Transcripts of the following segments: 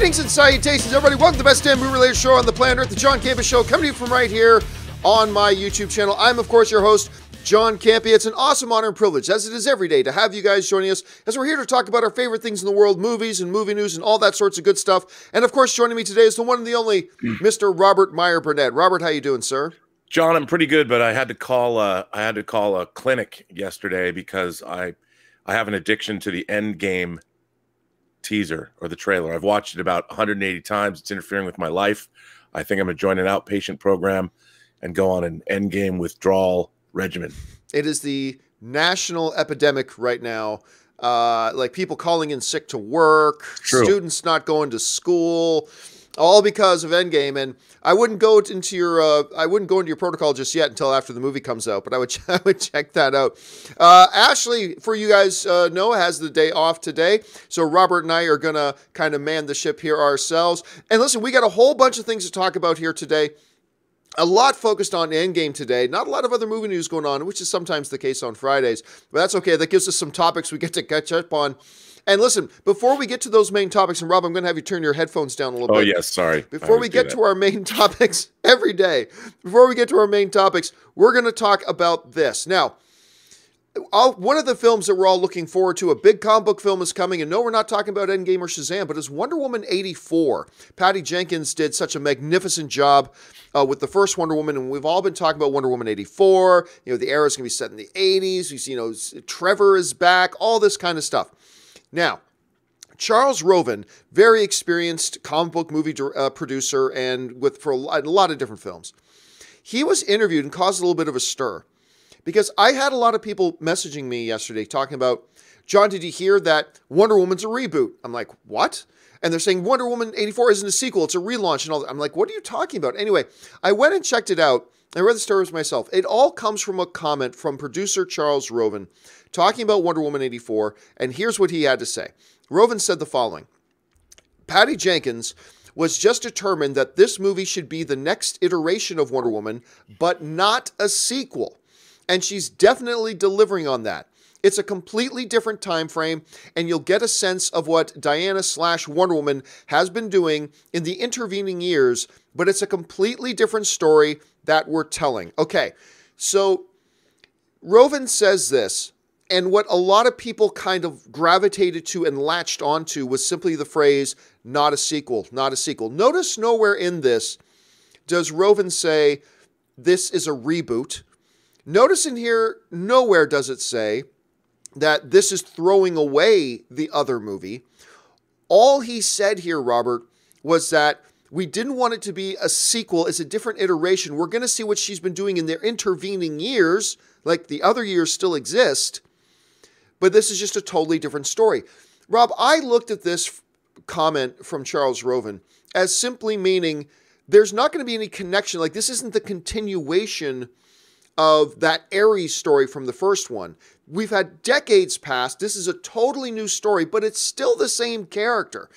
Greetings and salutations, everybody. Welcome to the best damn movie-related show on the planet Earth, the John Campea Show, coming to you from right here on my YouTube channel. I'm, of course, your host, John Campea. It's an awesome honor and privilege, as it is every day, to have you guys joining us as we're here to talk about our favorite things in the world, movies and movie news and all that sorts of good stuff. And, of course, joining me today is the one and the only Mr. Robert Meyer Burnett. Robert, how you doing, sir? John, I'm pretty good, but I had to call a clinic yesterday because I have an addiction to the Endgame teaser or the trailer. I've watched it about 180 times. It's interfering with my life. I think I'm going to join an outpatient program and go on an Endgame withdrawal regimen. It is the national epidemic right now. Like people calling in sick to work, students not going to school, all because of Endgame. And I wouldn't go into your protocol just yet until after the movie comes out, but I would check that out. Ashley, for you guys know, has the day off today, so Robert and I are gonna kind of man the ship here ourselves. And listen, we got a whole bunch of things to talk about here today. A lot focused on Endgame today. Not a lot of other movie news going on, which is sometimes the case on Fridays, but that's okay. That gives us some topics we get to catch up on. And listen, before we get to those main topics, and Rob, I'm going to have you turn your headphones down a little bit. Oh, yes, sorry. Before we get to our main topics every day, before we get to our main topics, we're going to talk about this. Now, one of the films that we're all looking forward to, a big comic book film is coming, and no, we're not talking about Endgame or Shazam, but it's Wonder Woman 84. Patty Jenkins did such a magnificent job with the first Wonder Woman, and we've all been talking about Wonder Woman 84. You know, the era is going to be set in the 80s. We see, you know, Trevor is back, all this kind of stuff. Now, Charles Roven, very experienced comic book movie producer and for a lot of different films. He was interviewed and caused a little bit of a stir because I had a lot of people messaging me yesterday talking about, John, did you hear that Wonder Woman's a reboot? I'm like, what? And they're saying Wonder Woman 84 isn't a sequel, it's a relaunch and all that. I'm like, what are you talking about? Anyway, I went and checked it out. I read the stories myself. It all comes from a comment from producer Charles Roven talking about Wonder Woman 84, and here's what he had to say. Roven said the following: Patty Jenkins was just determined that this movie should be the next iteration of Wonder Woman, but not a sequel. And she's definitely delivering on that. It's a completely different time frame, and you'll get a sense of what Diana/Wonder Woman has been doing in the intervening years, but it's a completely different story that we're telling. Okay, so Roven says this, and what a lot of people kind of gravitated to and latched onto was simply the phrase, not a sequel, not a sequel. Notice nowhere in this does Roven say this is a reboot. Notice in here, nowhere does it say that this is throwing away the other movie. All he said here, Robert, was that we didn't want it to be a sequel. It's a different iteration. We're going to see what she's been doing in their intervening years, like the other years still exist, but this is just a totally different story. Rob, I looked at this comment from Charles Roven as simply meaning there's not going to be any connection. Like, this isn't the continuation of that Ares story from the first one. We've had decades past. This is a totally new story, but it's still the same character.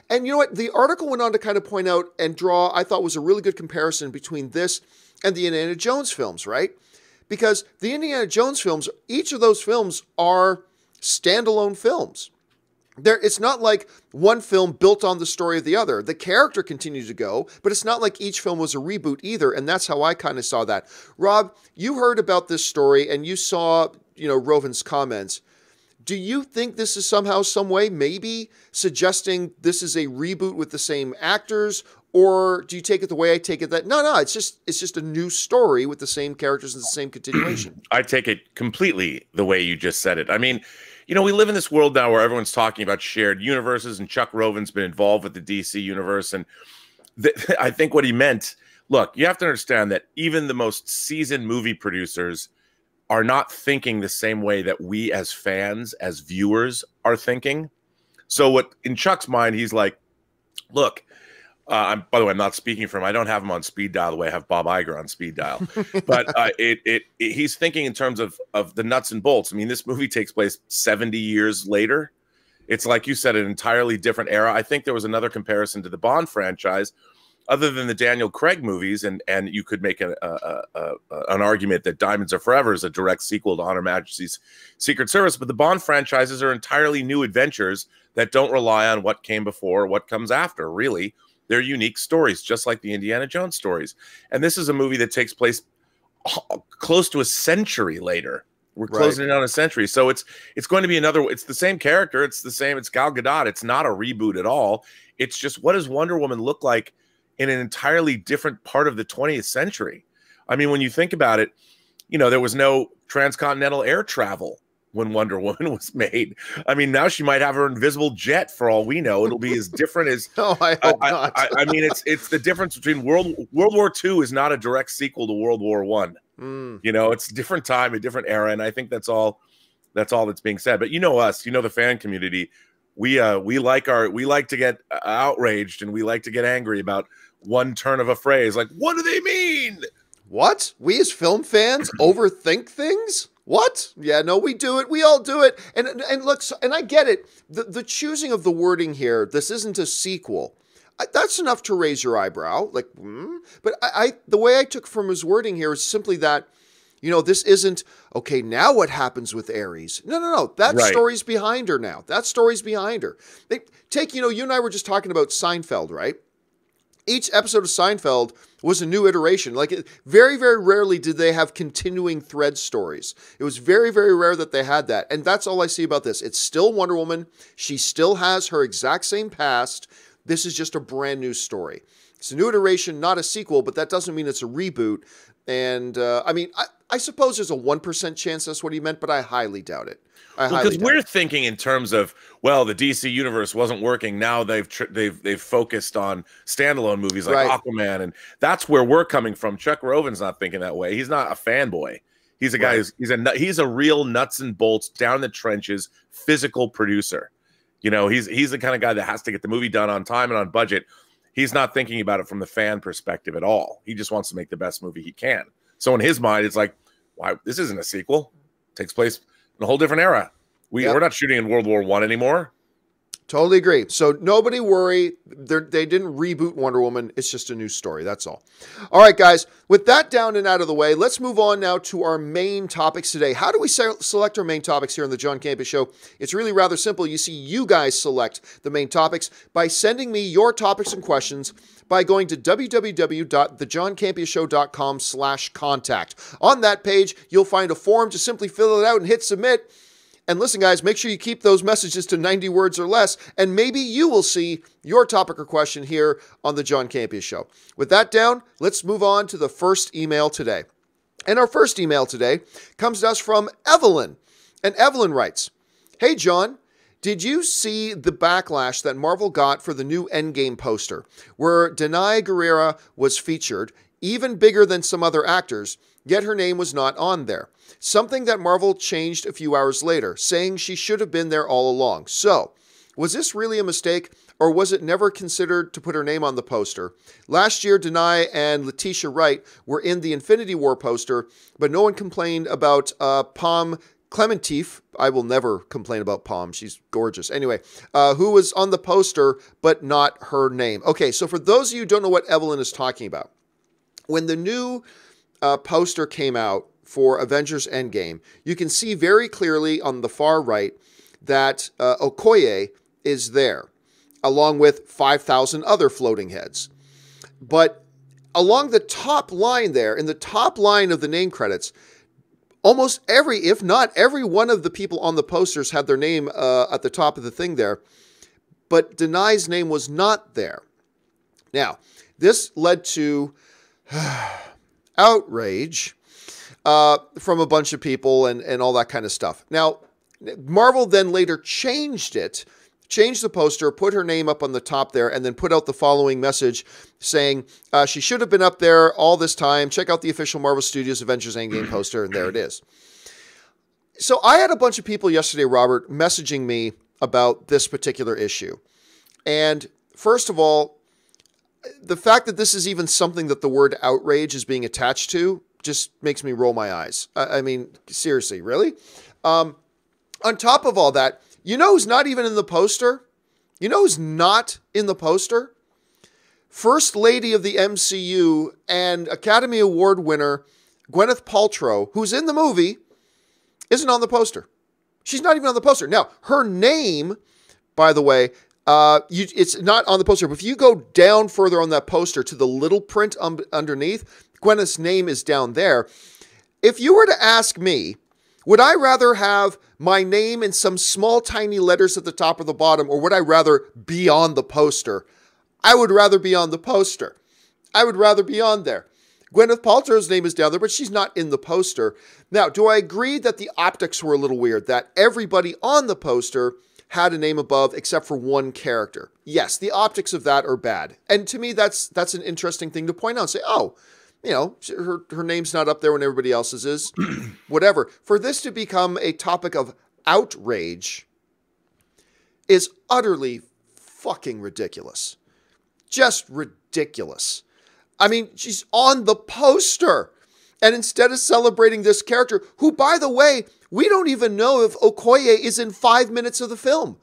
And you know what? The article went on to kind of point out and draw, I thought, was a really good comparison between this and the Indiana Jones films, right? Because the Indiana Jones films, each of those films are standalone films. It's not like one film built on the story of the other. The character continued to go, but it's not like each film was a reboot either, and that's how I kind of saw that. Rob, you heard about this story, and you saw, you know, Roven's comments. Do you think this is somehow, some way, maybe suggesting this is a reboot with the same actors, or do you take it the way I take it that no, it's just a new story with the same characters and the same continuation? I take it completely the way you just said it. I mean, you know, we live in this world now where everyone's talking about shared universes, and Chuck Roven's been involved with the DC universe, and I think what he meant. Look, you have to understand that even the most seasoned movie producers are not thinking the same way that we as fans, as viewers, are thinking. So what in Chuck's mind, he's like, look, by the way, I'm not speaking for him. I don't have him on speed dial the way I have Bob Iger on speed dial. But he's thinking in terms of the nuts and bolts. I mean, this movie takes place 70 years later. It's like you said, an entirely different era. I think there was another comparison to the Bond franchise other than the Daniel Craig movies, and you could make an argument that Diamonds Are Forever is a direct sequel to On Her Majesty's Secret Service, but the Bond franchises are entirely new adventures that don't rely on what came before or what comes after. Really, they're unique stories, just like the Indiana Jones stories. And this is a movie that takes place close to a century later. We're closing in on a century. So it's going to be it's the same character. It's Gal Gadot. It's not a reboot at all. It's just, what does Wonder Woman look like in an entirely different part of the 20th century? I mean, when you think about it, there was no transcontinental air travel when Wonder Woman was made. I mean, now she might have her invisible jet for all we know. It'll be as different as no, I hope not. I mean, it's the difference between World War II is not a direct sequel to World War I. It's a different time, a different era, and I think that's all that's being said. But us, the fan community, we like to get outraged, and we like to get angry about one turn of a phrase. Like, what do they mean? What? We as film fans overthink things? What? Yeah, no, we do it. We all do it. And look, and I get it. The choosing of the wording here, this isn't a sequel. That's enough to raise your eyebrow. Like, But the way I took from his wording here is simply that, this isn't, okay, now what happens with Ares? No. That story's behind her now. That story's behind her. You and I were just talking about Seinfeld, right? Each episode of Seinfeld was a new iteration. Like, very, very rarely did they have continuing thread stories. It was very, very rare that they had that. And that's all I see about this. It's still Wonder Woman. She still has her exact same past. This is just a brand new story. It's a new iteration, not a sequel, but that doesn't mean it's a reboot. And, I suppose there's a 1% chance that's what he meant, but I highly doubt it. Because we're thinking in terms of, well, the DC universe wasn't working. Now they've focused on standalone movies like Aquaman, and that's where we're coming from. Chuck Roven's not thinking that way. He's not a fanboy. He's a guy he's a real nuts and bolts, down in the trenches, physical producer. He's the kind of guy that has to get the movie done on time and on budget. He's not thinking about it from the fan perspective at all. He just wants to make the best movie he can. So in his mind, it's like, why? This isn't a sequel. It takes place in a whole different era. We're not shooting in World War I anymore. Totally agree. So nobody worry. They didn't reboot Wonder Woman. It's just a new story. That's all. All right, guys. With that down and out of the way, let's move on now to our main topics today. How do we select our main topics here on the John Campea Show? It's really rather simple. You see, you guys select the main topics by sending me your topics and questions by going to www.thejohncampeashow.com/contact. On that page, you'll find a form. Just simply fill it out and hit submit. And listen, guys, make sure you keep those messages to 90 words or less, and maybe you will see your topic or question here on the John Campea Show. With that down, let's move on to the first email today. And our first email today comes to us from Evelyn. And Evelyn writes, "Hey, John, did you see the backlash that Marvel got for the new Endgame poster, where Danai Gurira was featured, even bigger than some other actors, yet her name was not on there? Something that Marvel changed a few hours later, saying she should have been there all along. So, was this really a mistake, or was it never considered to put her name on the poster? Last year, Danai and Letitia Wright were in the Infinity War poster, but no one complained about Pom Clementif. I will never complain about Pom. She's gorgeous. Anyway, who was on the poster, but not her name. Okay, so for those of you who don't know what Evelyn is talking about, when the new poster came out for Avengers Endgame, you can see very clearly on the far right that Okoye is there, along with 5,000 other floating heads. But along the top line there, in the top line of the name credits, almost every, if not every one of the people on the posters had their name at the top of the thing there, but Danai's name was not there. Now, this led to outrage from a bunch of people and all that kind of stuff. Now, Marvel then later changed the poster, put her name up on the top there, and then put out the following message saying, she should have been up there all this time. Check out the official Marvel Studios Avengers Endgame poster, and there it is. So I had a bunch of people yesterday, Robert, messaging me about this particular issue. And first of all, the fact that this is even something that the word outrage is being attached to just makes me roll my eyes. I mean, seriously, really? On top of all that, you know who's not even in the poster? You know who's not in the poster? First Lady of the MCU and Academy Award winner Gwyneth Paltrow, who's in the movie, isn't on the poster. She's not even on the poster. Now, her name, by the way, it's not on the poster, but if you go down further on that poster to the little print underneath, Gwyneth's name is down there. If you were to ask me, would I rather have my name in some small, tiny letters at the top or the bottom, or would I rather be on the poster? I would rather be on the poster. I would rather be on there. Gwyneth Paltrow's name is down there, but she's not in the poster. Now, do I agree that the optics were a little weird, that everybody on the poster had a name above except for one character? Yes, the optics of that are bad. And to me, that's an interesting thing to point out and say, oh, you know, her name's not up there when everybody else's is. Whatever. For this to become a topic of outrage is utterly fucking ridiculous. Just ridiculous. I mean, she's on the poster. And instead of celebrating this character, who, by the way, we don't even know if Okoye is in 5 minutes of the film.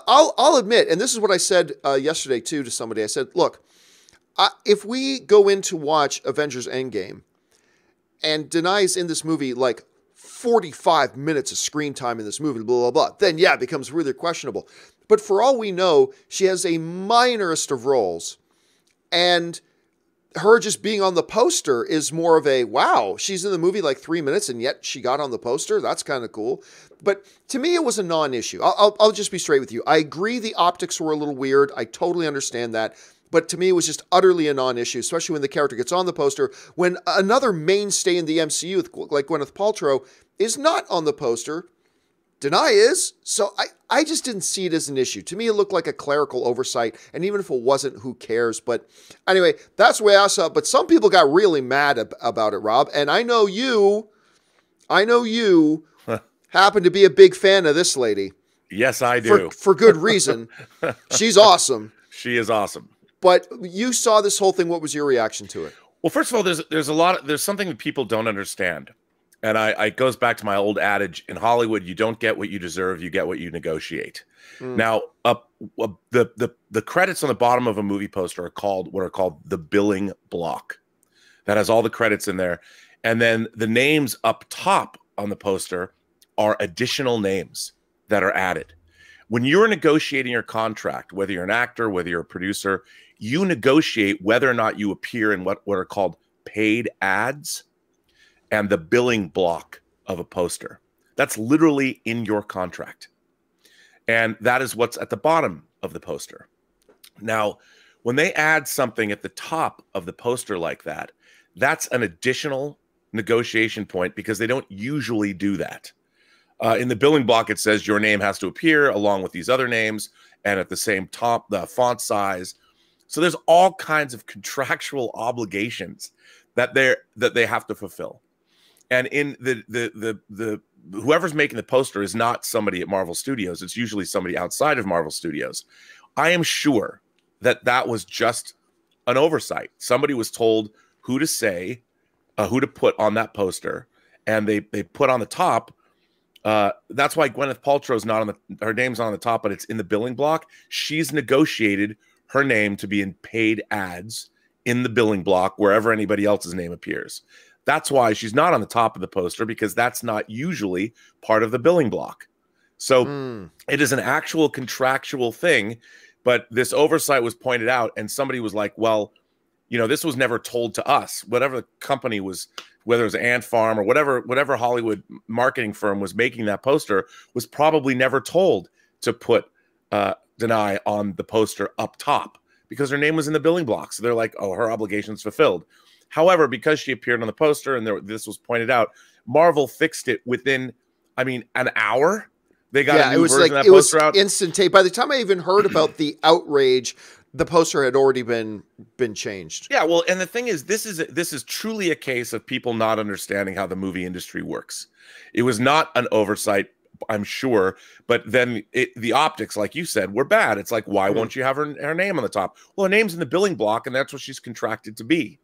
I'll admit, and this is what I said yesterday, too, to somebody. I said, look, if we go in to watch Avengers Endgame and Danai is in this movie like 45 minutes of screen time in this movie, blah, blah, blah, then yeah, it becomes really questionable. But for all we know, she has a minorest of roles. And her just being on the poster is more of a, wow, she's in the movie like 3 minutes and yet she got on the poster. That's kind of cool. But to me, it was a non-issue. I'll just be straight with you. I agree the optics were a little weird. I totally understand that. But to me, it was just utterly a non-issue, especially when the character gets on the poster, when another mainstay in the MCU, like Gwyneth Paltrow, is not on the poster. Danai is. So I just didn't see it as an issue. To me, it looked like a clerical oversight. And even if it wasn't, who cares? But anyway, that's the way I saw it. But some people got really mad about it, Rob. And I know you happen to be a big fan of this lady. Yes, I do. For good reason. She's awesome. She is awesome. But you saw this whole thing. What was your reaction to it? Well, first of all, there's something that people don't understand. And it goes back to my old adage, in Hollywood, you don't get what you deserve, you get what you negotiate. Now, the credits on the bottom of a movie poster are called the billing block. That has all the credits in there. And then the names up top on the poster are additional names that are added. When you're negotiating your contract, whether you're an actor, whether you're a producer, you negotiate whether or not you appear in what are called paid ads and the billing block of a poster. That's literally in your contract. And that is what's at the bottom of the poster. Now, when they add something at the top of the poster like that, that's an additional negotiation point because they don't usually do that. In the billing block, it says your name has to appear along with these other names and at the same top, the font size. So there's all kinds of contractual obligations that they have to fulfill. And in the whoever's making the poster is not somebody at Marvel Studios. It's usually somebody outside of Marvel Studios. I am sure that was just an oversight. Somebody was told who to say, who to put on that poster, and they put on the top. That's why Gwyneth Paltrow's not on her name's on the top, but it's in the billing block. She's negotiated her name to be in paid ads in the billing block wherever anybody else's name appears. That's why she's not on the top of the poster, because that's not usually part of the billing block. So it is an actual contractual thing, but this oversight was pointed out and somebody was like, well, you know, this was never told to us. Whatever the company was, whether it was Ant Farm or whatever Hollywood marketing firm was making that poster, was probably never told to put Danai on the poster up top because her name was in the billing block. So they're like, oh, her obligation's fulfilled. However, because she appeared on the poster and this was pointed out, Marvel fixed it within, I mean, an hour. They got a new version of that poster out. Instantaneous. By the time I even heard about the outrage, the poster had already been changed. Yeah, well, and the thing is, this is truly a case of people not understanding how the movie industry works. It was not an oversight, I'm sure, but then the optics, like you said, were bad. It's like, why won't you have her name on the top? Well, her name's in the billing block, and that's what she's contracted to be.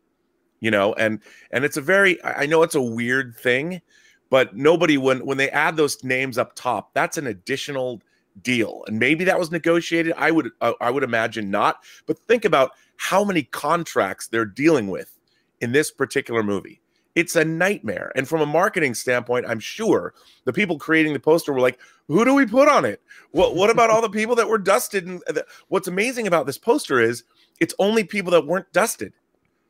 You know, and it's I know it's a weird thing, but nobody, when they add those names up top, that's an additional deal. And maybe that was negotiated. I would imagine not. But think about how many contracts they're dealing with in this particular movie. It's a nightmare. And from a marketing standpoint, I'm sure the people creating the poster were like, who do we put on it? What about all the people that were dusted? And what's amazing about this poster is it's only people that weren't dusted.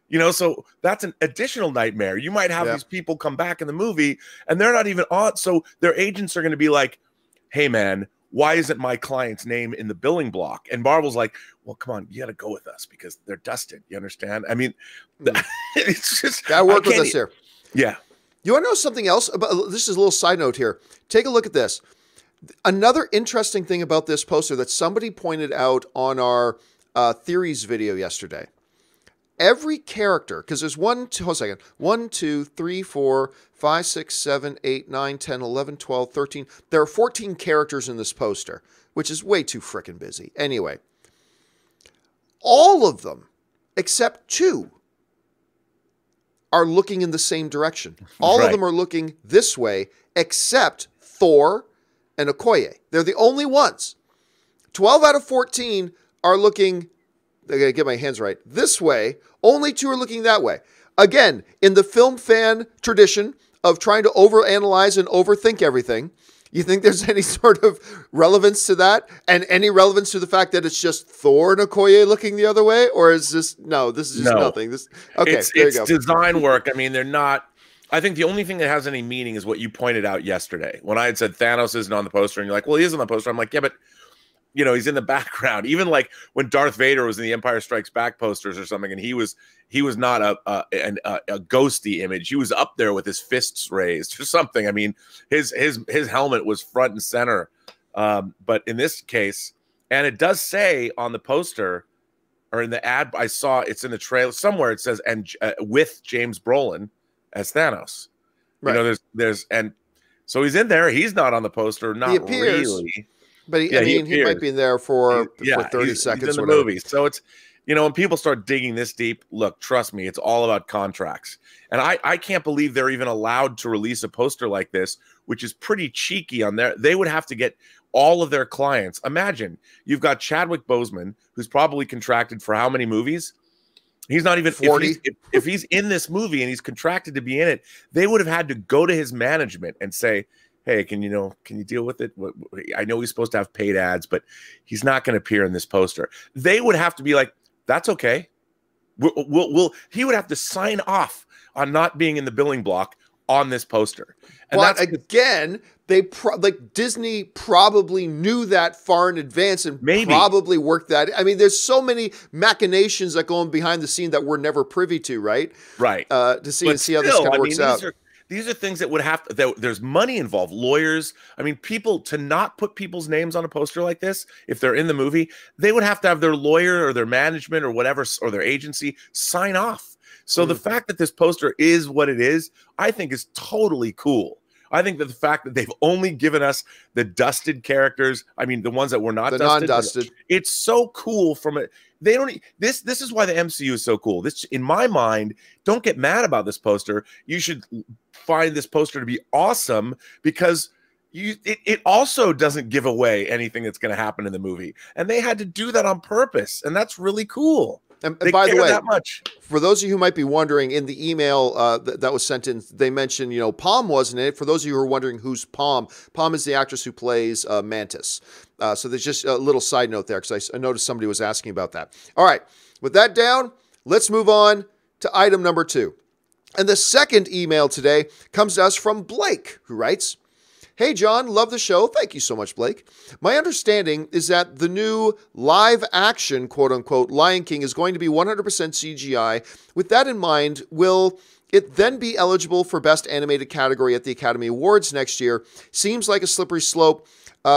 You know, so that's an additional nightmare. You might have these people come back in the movie and they're not even on. So their agents are going to be like, hey, man, why isn't my client's name in the billing block? And Marvel's like, well, come on, you got to go with us because they're dusted. You understand? I mean, it's just gotta work with us here. Yeah. You want to know something else? This is a little side note here. Take a look at this. Another interesting thing about this poster that somebody pointed out on our theories video yesterday. Every character, because there's 1, 2, 3, 4, 5, 6, 7, 8, 9, 10, 11, 12, 13. There are 14 characters in this poster, which is way too frickin' busy. Anyway, all of them, except 2, are looking in the same direction. All of them are looking this way, except Thor and Okoye. They're the only ones. 12 out of 14 are looking, I gotta get my hands right, this way. Only 2 are looking that way. Again, in the film fan tradition of trying to overanalyze and overthink everything, you think there's any sort of relevance to that? And any relevance to the fact that it's just Thor and Okoye looking the other way? Or is this, no, this is just nothing. Okay, there you go. It's design work. I mean, they're not, I think the only thing that has any meaning is what you pointed out yesterday. When I had said Thanos isn't on the poster, and you're like, well, he is on the poster. I'm like, yeah, but you know, he's in the background. Even like when Darth Vader was in the Empire Strikes Back posters or something, and he was not a ghosty image. He was up there with his fists raised or something. I mean, his helmet was front and center. But in this case, and it does say on the poster or in the ad, I saw it's in the trailer somewhere. It says and with James Brolin as Thanos. Right. You know, there's and so he's in there. He's not on the poster. Not really. But he might be in there for 30 seconds. He's in the movie. So it's, you know, when people start digging this deep, look, trust me, it's all about contracts. And I can't believe they're even allowed to release a poster like this, which is pretty cheeky on there. They would have to get all of their clients. Imagine you've got Chadwick Boseman, who's probably contracted for how many movies? He's not even 40. If he's in this movie and he's contracted to be in it, they would have had to go to his management and say, hey, can you deal with it? I know he's supposed to have paid ads, but he's not going to appear in this poster. They would have to be like, that's okay. He would have to sign off on not being in the billing block on this poster. And but again, Disney probably knew that far in advance and probably worked that. I mean, there's so many machinations that go on behind the scene that we're never privy to, right? Right. To see how this kind of works out. These are things that would have to, there's money involved, lawyers. I mean, people to not put people's names on a poster like this, if they're in the movie, they would have to have their lawyer or their management or whatever, or their agency sign off. So the fact that this poster is what it is, I think is totally cool. I think that the fact that they've only given us the dusted characters, I mean, the ones that were not non-dusted, it's so cool from it. They don't, this is why the MCU is so cool. This, in my mind, don't get mad about this poster. You should find this poster to be awesome because it also doesn't give away anything that's going to happen in the movie. And they had to do that on purpose. And that's really cool. And by the way, that much. For those of you who might be wondering, in the email that was sent in, they mentioned, Palm wasn't in it. For those of you who are wondering who's Palm, Palm is the actress who plays Mantis. So there's just a little side note there because I noticed somebody was asking about that. All right, with that down, let's move on to item number 2. And the second email today comes to us from Blake, who writes, hey, John, love the show. Thank you so much, Blake. My understanding is that the new live action, quote unquote, Lion King is going to be 100% CGI. With that in mind, will it then be eligible for Best Animated category at the Academy Awards next year? Seems like a slippery slope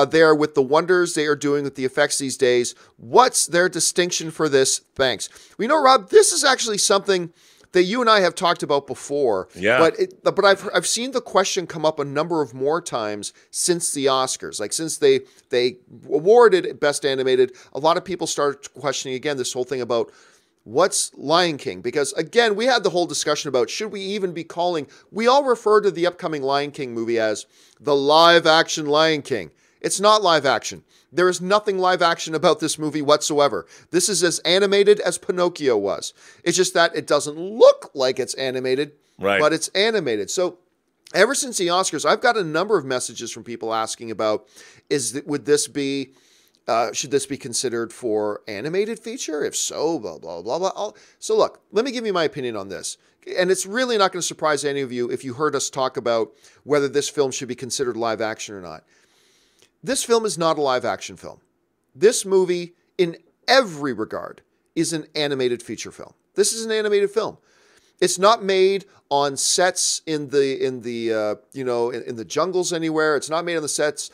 there with the wonders they are doing with the effects these days. What's their distinction for this? Thanks. Rob, this is actually something that you and I have talked about before. Yeah. But I've seen the question come up a number of more times since the Oscars. Like since they awarded Best Animated, a lot of people started questioning again this whole thing about what's Lion King? Because again, we had the whole discussion about should we even be calling, we all refer to the upcoming Lion King movie as the live action Lion King. It's not live action. There is nothing live action about this movie whatsoever. This is as animated as Pinocchio was. It's just that it doesn't look like it's animated, Right. but it's animated. So ever since the Oscars, I've got a number of messages from people asking about, would this be, should this be considered for animated feature? If so, blah, blah, blah, blah. So look, let me give you my opinion on this. And it's really not going to surprise any of you if you heard us talk about whether this film should be considered live action or not. This film is not a live action film. This movie, in every regard, is an animated feature film. This is an animated film. It's not made on sets in the jungles anywhere. It's not made on the sets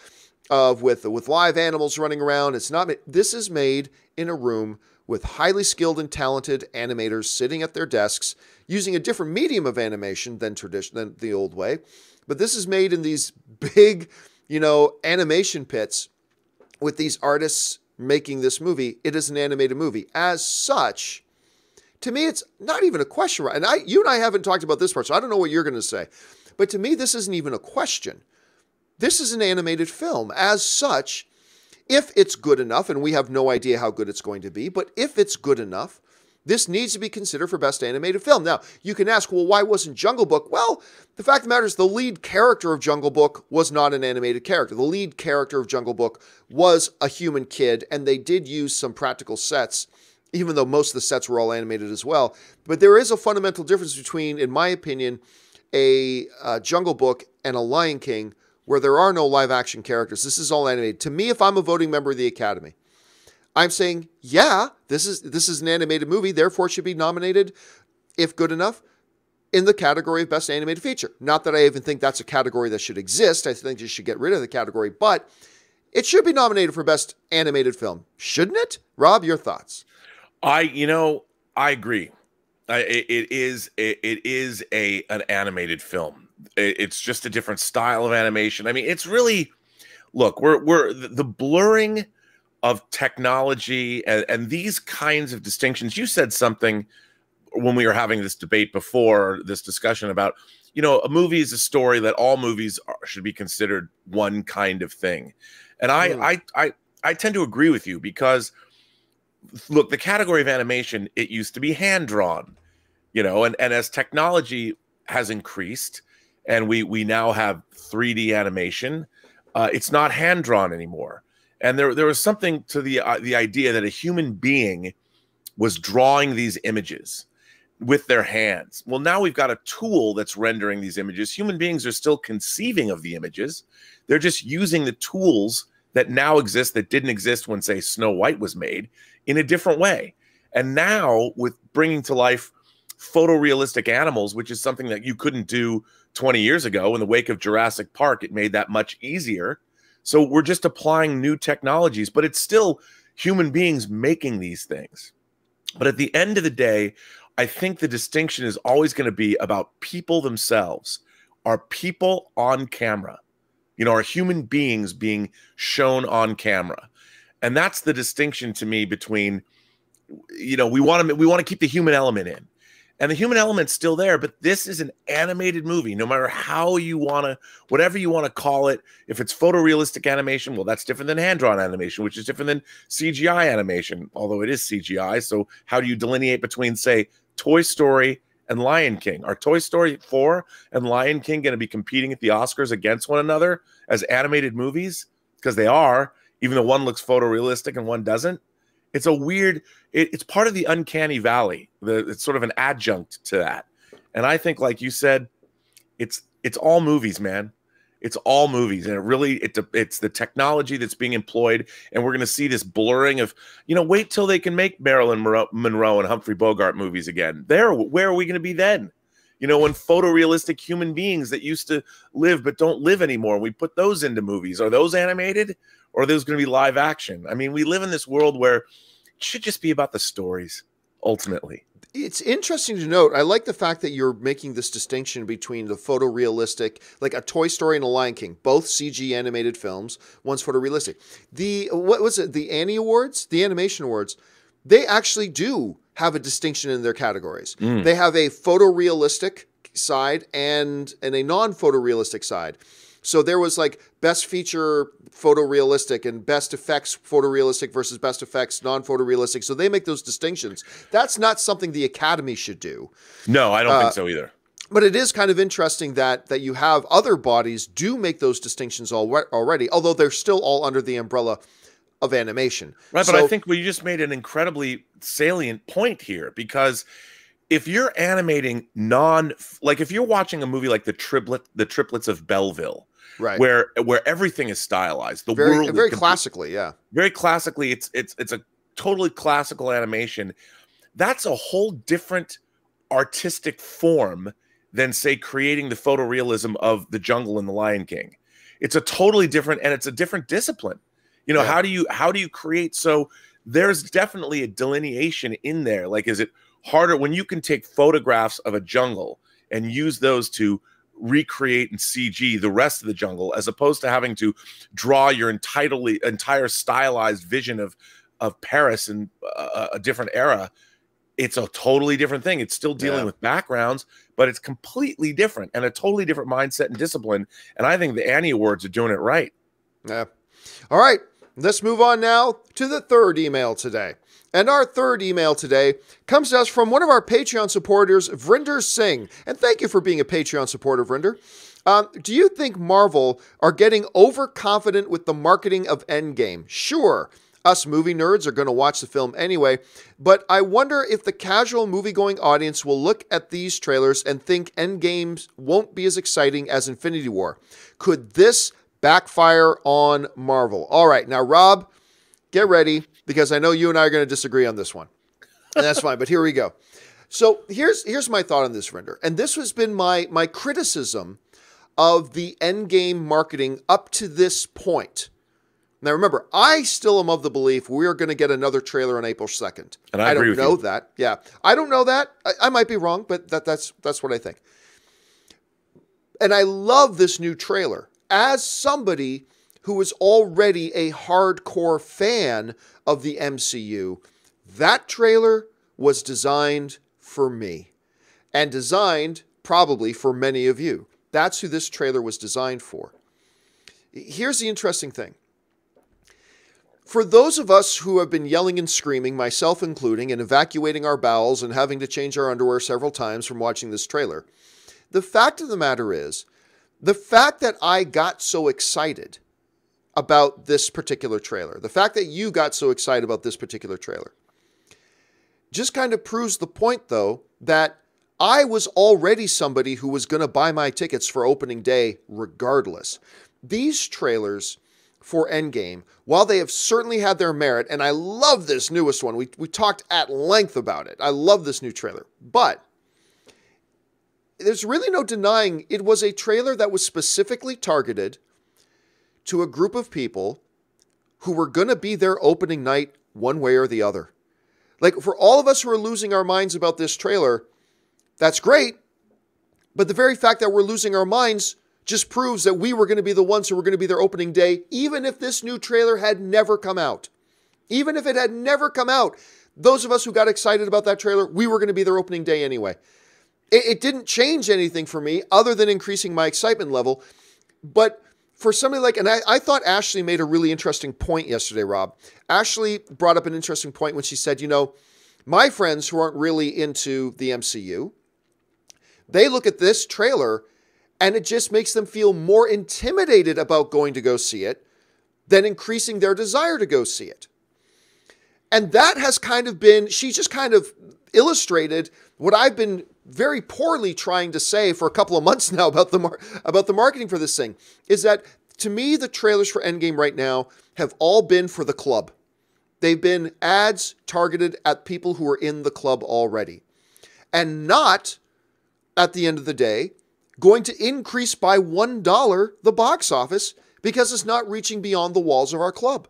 with live animals running around. It's not. This is made in a room with highly skilled and talented animators sitting at their desks using a different medium of animation than the old way. But this is made in these big, animation pits with these artists making this movie. It is an animated movie. As such, to me, it's not even a question. And you and I haven't talked about this part, so I don't know what you're going to say. But to me, this isn't even a question. This is an animated film. As such, if it's good enough, and we have no idea how good it's going to be, but if it's good enough, this needs to be considered for Best Animated Film. Now, you can ask, well, why wasn't Jungle Book? Well, the fact of the matter is the lead character of Jungle Book was not an animated character. The lead character of Jungle Book was a human kid, and they did use some practical sets, even though most of the sets were all animated as well. But there is a fundamental difference between, in my opinion, a Jungle Book and a Lion King, where there are no live-action characters. This is all animated. To me, if I'm a voting member of the Academy, I'm saying, yeah, this is an animated movie, therefore it should be nominated, if good enough, in the category of Best Animated Feature. Not that I even think that's a category that should exist. I think you should get rid of the category, but it should be nominated for Best Animated Film. Shouldn't it? Rob, your thoughts? I agree. It is an animated film. It's just a different style of animation. I mean, it's really, look, we're the blurring of technology and these kinds of distinctions. You said something when we were having this debate before this discussion about, a movie is a story that all movies should be considered one kind of thing. And I tend to agree with you because, look, the category of animation, it used to be hand-drawn, and as technology has increased and we now have 3D animation, it's not hand-drawn anymore. And there was something to the idea that a human being was drawing these images with their hands. Well, now we've got a tool that's rendering these images. Human beings are still conceiving of the images. They're just using the tools that now exist that didn't exist when, say, Snow White was made in a different way. And now with bringing to life photorealistic animals, which is something that you couldn't do 20 years ago, in the wake of Jurassic Park, it made that much easier. So we're just applying new technologies, but it's still human beings making these things. But at the end of the day, I think the distinction is always going to be about people themselves. Are people on camera? Are human beings being shown on camera? And that's the distinction to me between, we want to keep the human element in. And the human element's still there, but this is an animated movie. No matter how you want to, whatever you want to call it, if it's photorealistic animation, well, that's different than hand-drawn animation, which is different than CGI animation, although it is CGI. So how do you delineate between, say, Toy Story and Lion King? Are Toy Story 4 and Lion King going to be competing at the Oscars against one another as animated movies? Because they are, even though one looks photorealistic and one doesn't. It's a weird, it's part of the uncanny valley. It's sort of an adjunct to that. And I think, like you said, it's all movies, man. It's all movies. And it's the technology that's being employed. And we're going to see this blurring of, wait till they can make Marilyn Monroe and Humphrey Bogart movies again. Where are we going to be then? When photorealistic human beings that used to live but don't live anymore, we put those into movies. Are those animated? Or are those going to be live action? I mean, we live in this world where it should just be about the stories, ultimately. It's interesting to note. I like the fact that you're making this distinction between the photorealistic, like a Toy Story and a Lion King, both CG animated films. One's photorealistic. What was it? The Annie Awards, the Animation Awards, they actually do have a distinction in their categories. They have a photorealistic side and a non-photorealistic side. So there was like best feature photorealistic and best effects photorealistic versus best effects non-photorealistic. So they make those distinctions. That's not something the Academy should do. No, I don't think so either. But it is kind of interesting that you have other bodies do make those distinctions already, although they're still all under the umbrella of animation. Right, but I think you just made an incredibly salient point here, because if you're animating like if you're watching a movie like the Triplets of Belleville, right, where everything is stylized, the very, world very classically, very classically, it's a totally classical animation. That's a whole different artistic form than, say, creating the photorealism of the jungle in The Lion King. It's a totally different, and it's a different discipline. You know, how do you create? So there's definitely a delineation in there. Like, is it harder when you can take photographs of a jungle and use those to recreate in CG the rest of the jungle, as opposed to having to draw your entire stylized vision of Paris in a different era? It's a totally different thing. It's still dealing with backgrounds, but it's completely different and a totally different mindset and discipline. And I think the Annie Awards are doing it right. Yeah. All right. Let's move on now to the third email today. And our third email today comes to us from one of our Patreon supporters, Vrinder Singh. And thank you for being a Patreon supporter, Vrinder. Do you think Marvel are getting overconfident with the marketing of Endgame? Sure. Us movie nerds are going to watch the film anyway, but I wonder if the casual movie-going audience will look at these trailers and think Endgame won't be as exciting as Infinity War. Could this backfire on Marvel? All right, now, Rob, get ready, because I know you and I are going to disagree on this one. And that's fine, but here we go. So here's my thought on this, Render. And this has been my criticism of the Endgame marketing up to this point. Now, remember, I still am of the belief we are going to get another trailer on April 2nd. And I don't agree with know you. that. Yeah, I don't know that. I might be wrong, but that's what I think. And I love this new trailer. As somebody who is already a hardcore fan of the MCU, that trailer was designed for me. And designed probably for many of you. That's who this trailer was designed for. Here's the interesting thing. For those of us who have been yelling and screaming, myself including, and evacuating our bowels and having to change our underwear several times from watching this trailer, the fact of the matter is, the fact that I got so excited about this particular trailer, the fact that you got so excited about this particular trailer, just kind of proves the point, though, that I was already somebody who was going to buy my tickets for opening day regardless. These trailers for Endgame, while they have certainly had their merit, and I love this newest one. We talked at length about it. I love this new trailer. But there's really no denying it was a trailer that was specifically targeted to a group of people who were going to be there opening night one way or the other. Like, for all of us who are losing our minds about this trailer, that's great. But the very fact that we're losing our minds just proves that we were going to be the ones who were going to be there opening day, even if this new trailer had never come out. Even if it had never come out, those of us who got excited about that trailer, we were going to be there opening day anyway. It didn't change anything for me other than increasing my excitement level. But for somebody like, and I thought Ashley made a really interesting point yesterday, Rob. Ashley brought up an interesting point when she said, you know, my friends who aren't really into the MCU, they look at this trailer and it just makes them feel more intimidated about going to go see it than increasing their desire to go see it. And that has kind of been, she just kind of illustrated what I've been very poorly trying to say for a couple of months now about the marketing for this thing, is that to me, the trailers for Endgame right now have all been for the club. They've been ads targeted at people who are in the club already. And not, at the end of the day, going to increase by $1 the box office because it's not reaching beyond the walls of our club.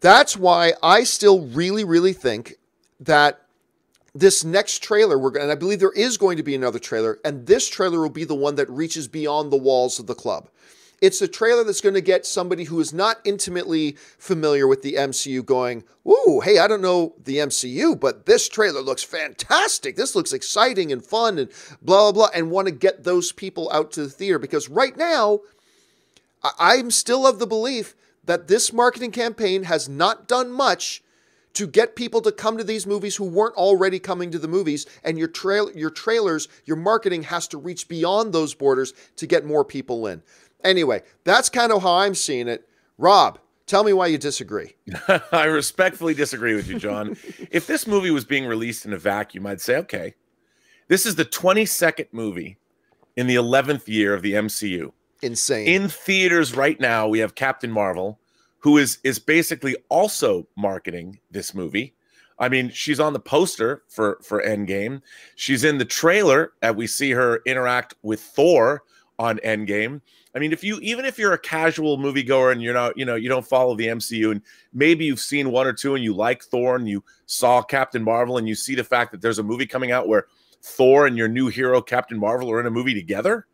That's why I still really, really think that this next trailer, and I believe there is going to be another trailer, and this trailer will be the one that reaches beyond the walls of the club. It's a trailer that's going to get somebody who is not intimately familiar with the MCU going, ooh, hey, I don't know the MCU, but this trailer looks fantastic. This looks exciting and fun and blah, blah, blah, and want to get those people out to the theater. Because right now, I'm still of the belief that this marketing campaign has not done much to get people to come to these movies who weren't already coming to the movies, and your trailers, your marketing has to reach beyond those borders to get more people in. Anyway, that's kind of how I'm seeing it. Rob, tell me why you disagree. I respectfully disagree with you, John. If this movie was being released in a vacuum, I'd say, okay, this is the 22nd movie in the 11th year of the MCU. Insane. In theaters right now, we have Captain Marvel, who is basically also marketing this movie. I mean, she's on the poster for Endgame. She's in the trailer that we see her interact with Thor on Endgame. I mean, even if you're a casual moviegoer and you're not, you don't follow the MCU, and maybe you've seen one or two and you like Thor and you saw Captain Marvel and you see the fact that there's a movie coming out where Thor and your new hero Captain Marvel are in a movie together.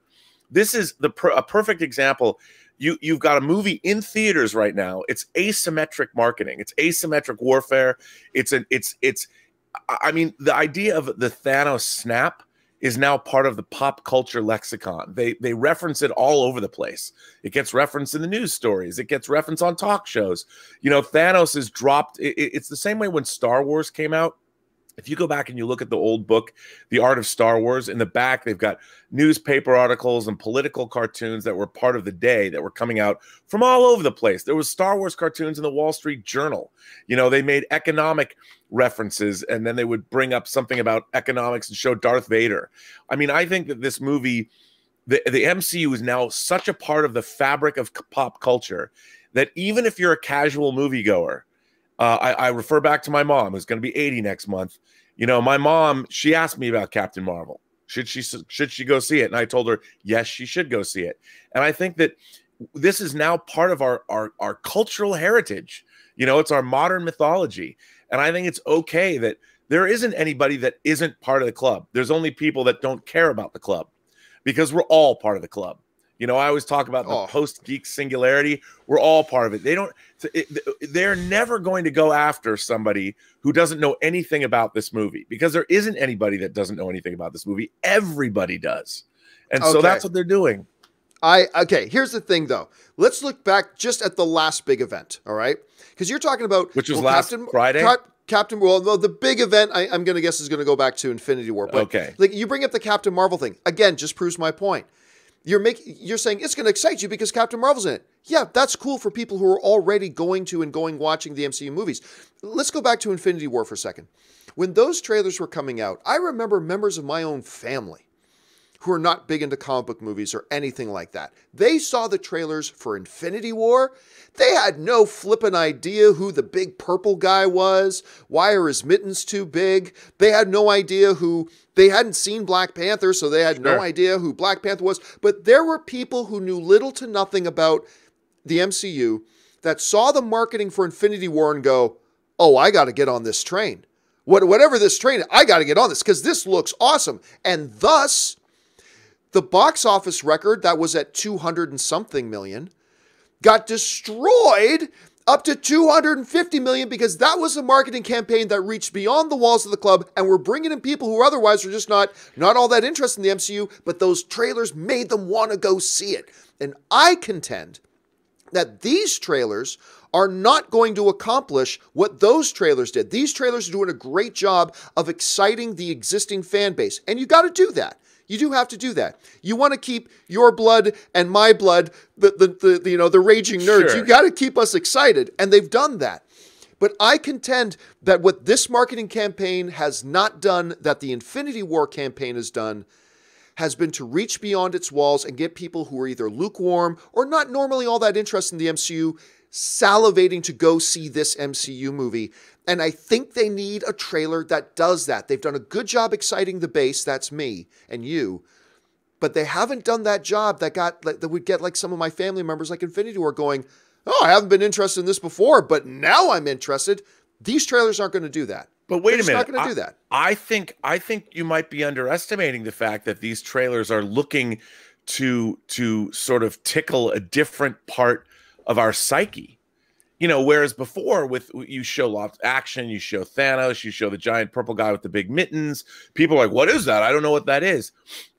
This is a perfect example. You've got a movie in theaters right now. It's asymmetric marketing. It's asymmetric warfare. I mean, the idea of the Thanos snap is now part of the pop culture lexicon. They reference it all over the place. It gets referenced in the news stories. It gets referenced on talk shows. Thanos is dropped. It's the same way when Star Wars came out. If you go back and you look at the old book, The Art of Star Wars, in the back, they've got newspaper articles and political cartoons that were part of the day that were coming out from all over the place. There was Star Wars cartoons in the Wall Street Journal. They made economic references, and then they would bring up something about economics and show Darth Vader. I mean, I think that this movie, the MCU is now such a part of the fabric of pop culture that even if you're a casual moviegoer, I refer back to my mom, who's going to be 80 next month. My mom, she asked me about Captain Marvel. Should she go see it? And I told her, yes, she should go see it. And I think that this is now part of our cultural heritage. It's our modern mythology. And I think it's okay that there isn't anybody that isn't part of the club. There's only people that don't care about the club, because we're all part of the club. I always talk about the post-geek singularity. We're all part of it. They're never going to go after somebody who doesn't know anything about this movie, because there isn't anybody that doesn't know anything about this movie. Everybody does. And so that's what they're doing. Okay, here's the thing, though. Let's look back just at the last big event, all right? Because you're talking about... Which was last Friday? The big event, I'm going to guess, is going to go back to Infinity War. But okay. You bring up the Captain Marvel thing. Again, just proves my point. You're saying it's going to excite you because Captain Marvel's in it. Yeah, that's cool for people who are already watching the MCU movies. Let's go back to Infinity War for a second. When those trailers were coming out, I remember members of my own family who are not big into comic book movies or anything like that. They saw the trailers for Infinity War. They had no flippin' idea who the big purple guy was. Why are his mittens too big? They had no idea they hadn't seen Black Panther, so they had no idea who Black Panther was. But there were people who knew little to nothing about the MCU that saw the marketing for Infinity War and go, oh, I got to get on this train. Whatever this train, I got to get on this because this looks awesome. And thus, the box office record that was at 200 and something million got destroyed up to 250 million because that was a marketing campaign that reached beyond the walls of the club, and we're bringing in people who otherwise are just not all that interested in the MCU, but those trailers made them want to go see it. And I contend that these trailers are not going to accomplish what those trailers did. These trailers are doing a great job of exciting the existing fan base, and you got to do that. You do have to do that. You want to keep your blood and my blood, the raging nerds. Sure. You got to keep us excited, and they've done that. But I contend that what this marketing campaign has not done, that the Infinity War campaign has done, has been to reach beyond its walls and get people who are either lukewarm or not normally all that interested in the MCU salivating to go see this MCU movie. And I think they need a trailer that does that. They've done a good job exciting the base, that's me and you, but they haven't done that job that would get like some of my family members like Infinity War going, oh, I haven't been interested in this before, but now I'm interested. These trailers aren't going to do that. But wait a minute. They're not going to do that. I think you might be underestimating the fact that these trailers are looking to sort of tickle a different part of our psyche. Whereas before you show lots of action, you show Thanos, you show the giant purple guy with the big mittens. People are like, what is that? I don't know what that is.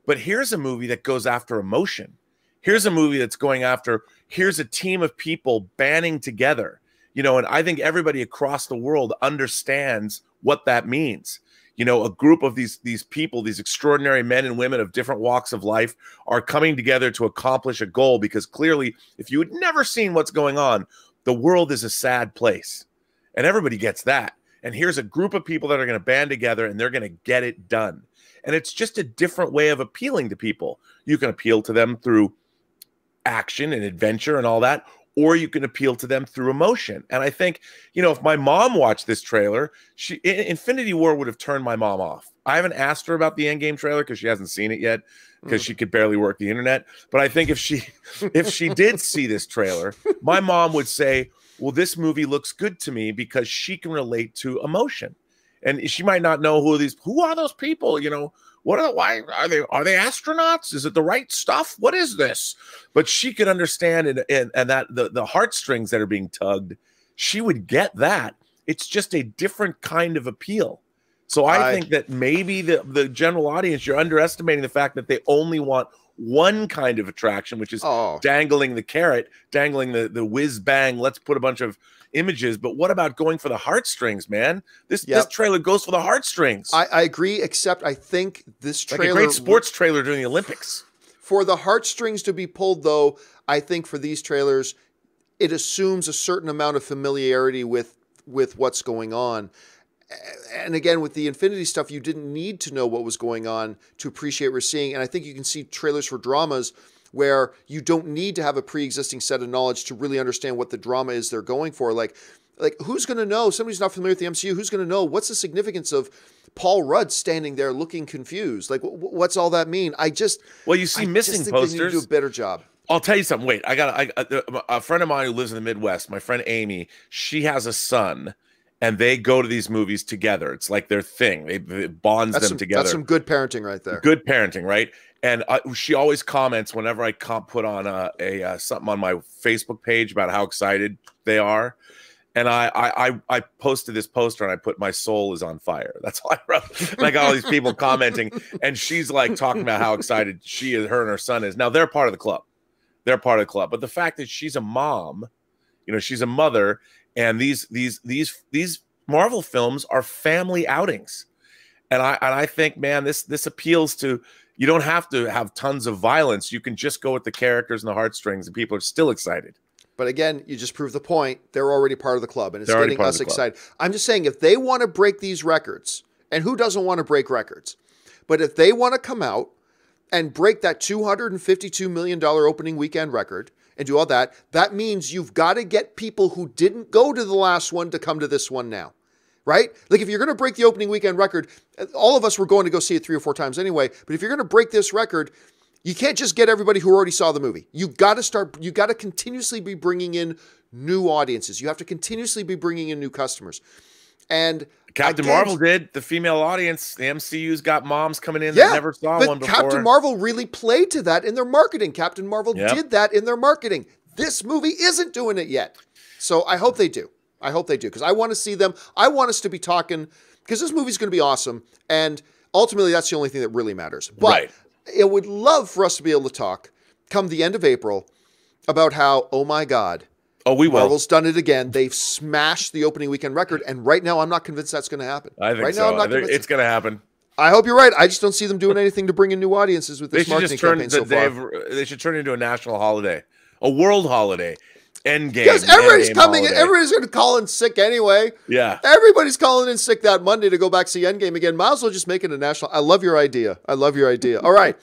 But here's a movie that goes after emotion. Here's a movie that's going after, here's a team of people banding together, and I think everybody across the world understands what that means. A group of these people, these extraordinary men and women of different walks of life are coming together to accomplish a goal, because clearly, if you had never seen what's going on, the world is a sad place, and everybody gets that. And here's a group of people that are going to band together and they're going to get it done. And it's just a different way of appealing to people. You can appeal to them through action and adventure and all that, or you can appeal to them through emotion. And I think, if my mom watched this trailer, Infinity War would have turned my mom off. I haven't asked her about the Endgame trailer because she hasn't seen it yet, because she could barely work the internet. But I think if she did see this trailer, my mom would say, well, this movie looks good to me, because she can relate to emotion. And she might not know who are those people, why are they astronauts? Is it the right stuff? What is this? But she could understand and that the heartstrings that are being tugged, she would get that. It's just a different kind of appeal. So I think that maybe the general audience, you're underestimating the fact that they only want one kind of attraction, which is dangling the carrot, dangling the whiz bang. Let's put a bunch of images. But what about going for the heartstrings, man? This trailer goes for the heartstrings. I agree, except I think this trailer, like a great sports trailer during the Olympics. For the heartstrings to be pulled, though, I think for these trailers, it assumes a certain amount of familiarity with what's going on. And again, with the Infinity stuff, you didn't need to know what was going on to appreciate what we're seeing. And I think you can see trailers for dramas where you don't need to have a pre-existing set of knowledge to really understand what the drama is they're going for. Like who's going to know? Somebody's not familiar with the MCU. Who's going to know? What's the significance of Paul Rudd standing there looking confused? Like, what's all that mean? You see missing posters. They need to do a better job. I'll tell you something. Wait, a friend of mine who lives in the Midwest, my friend Amy, she has a son, and they go to these movies together. It's like their thing. It bonds them together. That's some good parenting right there. Good parenting, right? And she always comments whenever I put on a something on my Facebook page about how excited they are. And I posted this poster and I put, "My soul is on fire." That's all I wrote. And I got all these people commenting, and she's like talking about how excited her and her son is. Now they're part of the club. They're part of the club. But the fact that she's a mom, she's a mother, and these Marvel films are family outings. And I think, man, this appeals to, you don't have to have tons of violence. You can just go with the characters and the heartstrings, and people are still excited. But again, you just proved the point. They're already part of the club, and it's getting us excited. I'm just saying, if they want to break these records, and who doesn't want to break records? But if they want to come out and break that $252 million opening weekend record and do all that, that means you've got to get people who didn't go to the last one to come to this one now. Right? Like, if you're going to break the opening weekend record, all of us were going to go see it 3 or 4 times anyway. But if you're going to break this record, you can't just get everybody who already saw the movie. You got to continuously be bringing in new audiences. You have to continuously be bringing in new customers. And Captain Marvel did. The female audience, the MCU's got moms coming in that never saw one before. Captain Marvel really played to that in their marketing. Captain Marvel did that in their marketing. This movie isn't doing it yet. So I hope they do. I hope they do, because I want to see them. I want us to be talking, because this movie's going to be awesome. And ultimately, that's the only thing that really matters. But I would love for us to be able to talk come the end of April about how, oh my God, we will. Marvel's done it again. They've smashed the opening weekend record. And right now, I'm not convinced that's going to happen. I think so. It's going to happen. I hope you're right. I just don't see them doing anything to bring in new audiences with this marketing campaign so far. They should turn it into a national holiday, a world holiday. Endgame. Because everybody's coming. Everybody's going to call in sick anyway. Yeah. Everybody's calling in sick that Monday to go back see Endgame again. Might as well just make it a national. I love your idea. All right.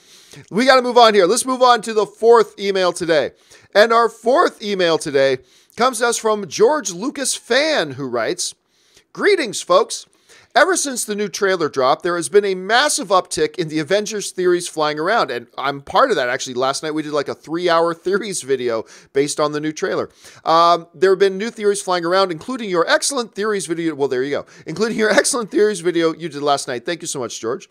We got to move on here. Let's move on to the 4th email today. And our 4th email today comes to us from George Lucas Fan, who writes, "Greetings, folks. Ever since the new trailer dropped, there has been a massive uptick in the Avengers theories flying around. And I'm part of that, actually. Last night we did like a 3-hour theories video based on the new trailer. There have been new theories flying around, including your excellent theories video. Well, there you go. Including your excellent theories video you did last night. Thank you so much, George.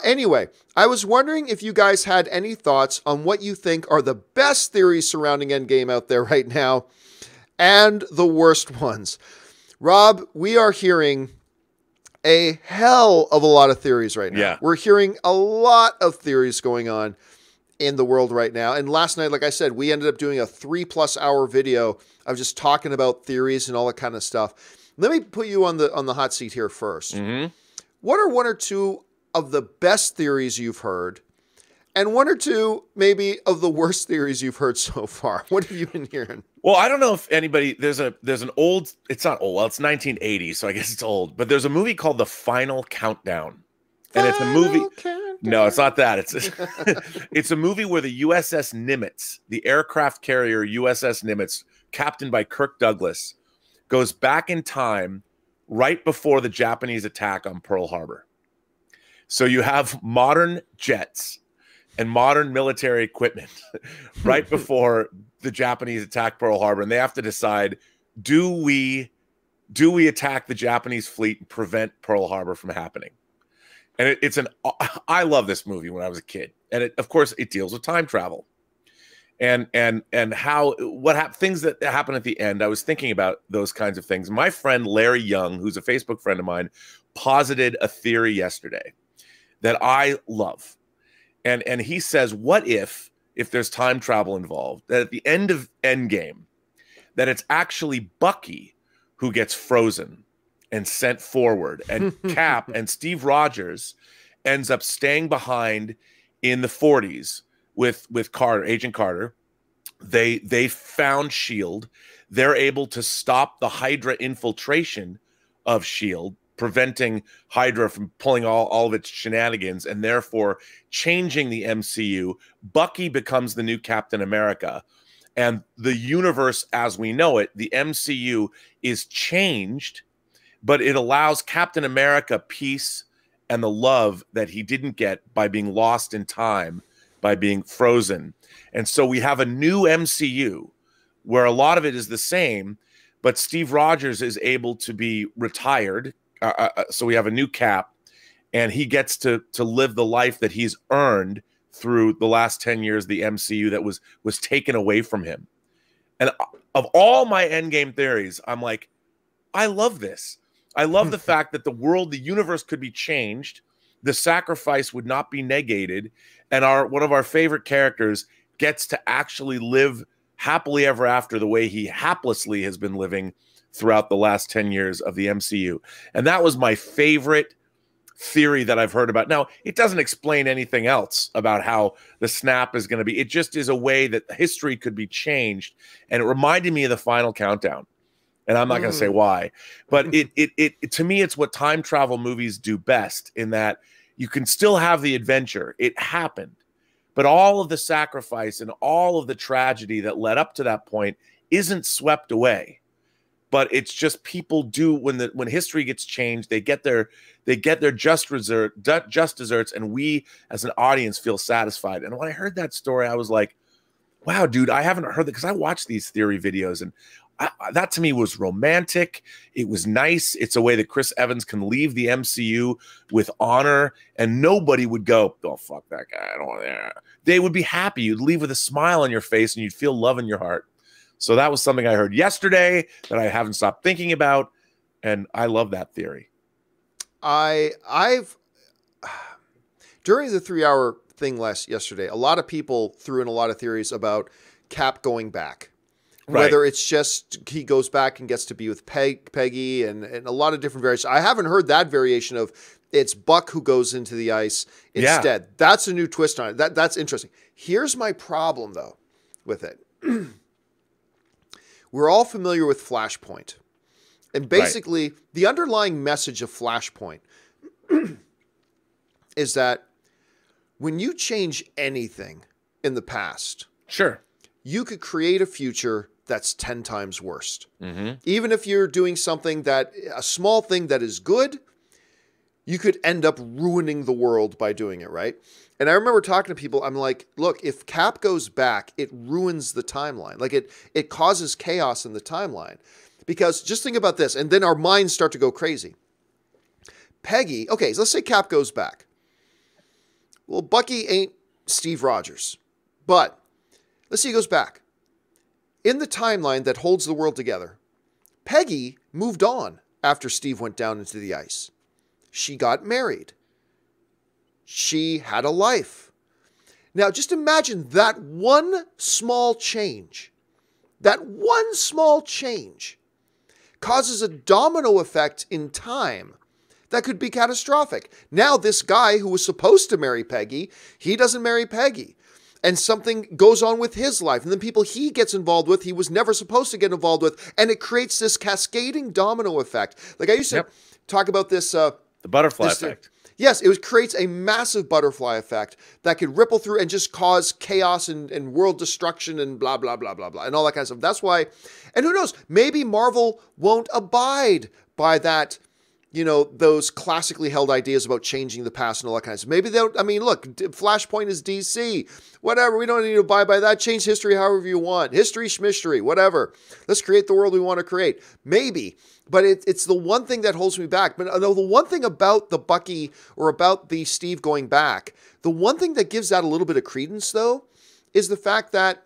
Anyway, I was wondering if you guys had any thoughts on what you think are the best theories surrounding Endgame out there right now and the worst ones. Rob, we are hearing a hell of a lot of theories right now. Yeah. We're hearing a lot of theories going on in the world right now. And last night, like I said, we ended up doing a 3+ hour video of just talking about theories and all that kind of stuff. Let me put you on the hot seat here first. Mm-hmm. What are one or two of the best theories you've heard? And one or two, maybe, of the worst theories you've heard so far? What have you been hearing? Well, I don't know if anybody, there's an old, it's not old, well, it's 1980, so I guess it's old, but there's a movie called The Final Countdown. And it's a movie, no, it's not that. It's a movie where the USS Nimitz, the aircraft carrier USS Nimitz, captained by Kirk Douglas, goes back in time right before the Japanese attack on Pearl Harbor. So you have modern jets and modern military equipment right before the Japanese attack Pearl Harbor, and they have to decide, do we attack the Japanese fleet and prevent Pearl Harbor from happening? And I love this movie when I was a kid, and of course it deals with time travel and how things that happen at the end. I was thinking about those kinds of things. My friend Larry Young, who's a Facebook friend of mine, posited a theory yesterday that I love. And he says, what if there's time travel involved, that at the end of Endgame, that it's actually Bucky who gets frozen and sent forward, and Cap and Steve Rogers ends up staying behind in the 40s with Carter, Agent Carter. They found SHIELD. They're able to stop the Hydra infiltration of SHIELD, preventing Hydra from pulling all of its shenanigans, and therefore changing the MCU. Bucky becomes the new Captain America, and the universe as we know it, the MCU, is changed, but it allows Captain America peace and the love that he didn't get by being lost in time, by being frozen. And so we have a new MCU where a lot of it is the same, but Steve Rogers is able to be retired. So we have a new Cap, and he gets to live the life that he's earned through the last 10 years of the MCU that was taken away from him. And of all my Endgame theories, I'm like, I love this. I love the fact that the universe could be changed. The sacrifice would not be negated. And one of our favorite characters gets to actually live happily ever after the way he haplessly has been living throughout the last 10 years of the MCU. And that was my favorite theory that I've heard about. Now, it doesn't explain anything else about how the snap is going to be. It just is a way that history could be changed. And it reminded me of The Final Countdown. And I'm not going to say why, but it to me, it's what time travel movies do best, in that you can still have the adventure. It happened, but all of the sacrifice and all of the tragedy that led up to that point isn't swept away. But it's just people do, when history gets changed, they get their just desserts, and we as an audience feel satisfied. And when I heard that story, I was like, wow, dude, I haven't heard that, because I watch these theory videos, and that to me was romantic. It was nice. It's a way that Chris Evans can leave the MCU with honor, and nobody would go, oh, fuck that guy, I don't want to. They would be happy. You'd leave with a smile on your face, and you'd feel love in your heart. So that was something I heard yesterday that I haven't stopped thinking about, and I love that theory. I've during the 3-hour thing yesterday, a lot of people threw in a lot of theories about Cap going back. Right. Whether it's just he goes back and gets to be with Peggy and a lot of different variations. I haven't heard that variation of it's Buck who goes into the ice instead. Yeah. That's a new twist on it. That's interesting. Here's my problem, though, with it. We're all familiar with Flashpoint. And basically, the underlying message of Flashpoint is that when you change anything in the past, sure, you could create a future that's 10 times worse. Mm-hmm. Even if you're doing something a small thing that is good, you could end up ruining the world by doing it, right? And I remember talking to people, I'm like, look, if Cap goes back, it ruins the timeline. Like it causes chaos in the timeline. Because just think about this, and then our minds start to go crazy. Peggy, okay, so let's say Cap goes back. Well, Bucky ain't Steve Rogers. But let's say he goes back. In the timeline that holds the world together, Peggy moved on after Steve went down into the ice. She got married. She had a life. Now, just imagine that one small change. That one small change causes a domino effect in time that could be catastrophic. Now, this guy who was supposed to marry Peggy, he doesn't marry Peggy. And something goes on with his life. And then people he gets involved with, he was never supposed to get involved with. And it creates this cascading domino effect. Like I used to talk about this. The butterfly effect. Yes, it creates a massive butterfly effect that could ripple through and just cause chaos and world destruction and blah, blah, blah, blah, blah, and all that kind of stuff. That's why, and who knows, maybe Marvel won't abide by that, you know, those classically held ideas about changing the past and all that kind of stuff. Maybe they'll, I mean, look, Flashpoint is DC. Whatever, we don't need to abide by that. Change history however you want. History, schmistery, whatever. Let's create the world we want to create. Maybe. But it's the one thing that holds me back. But the one thing about the Bucky or about the Steve going back, the one thing that gives that a little bit of credence, though, is the fact that,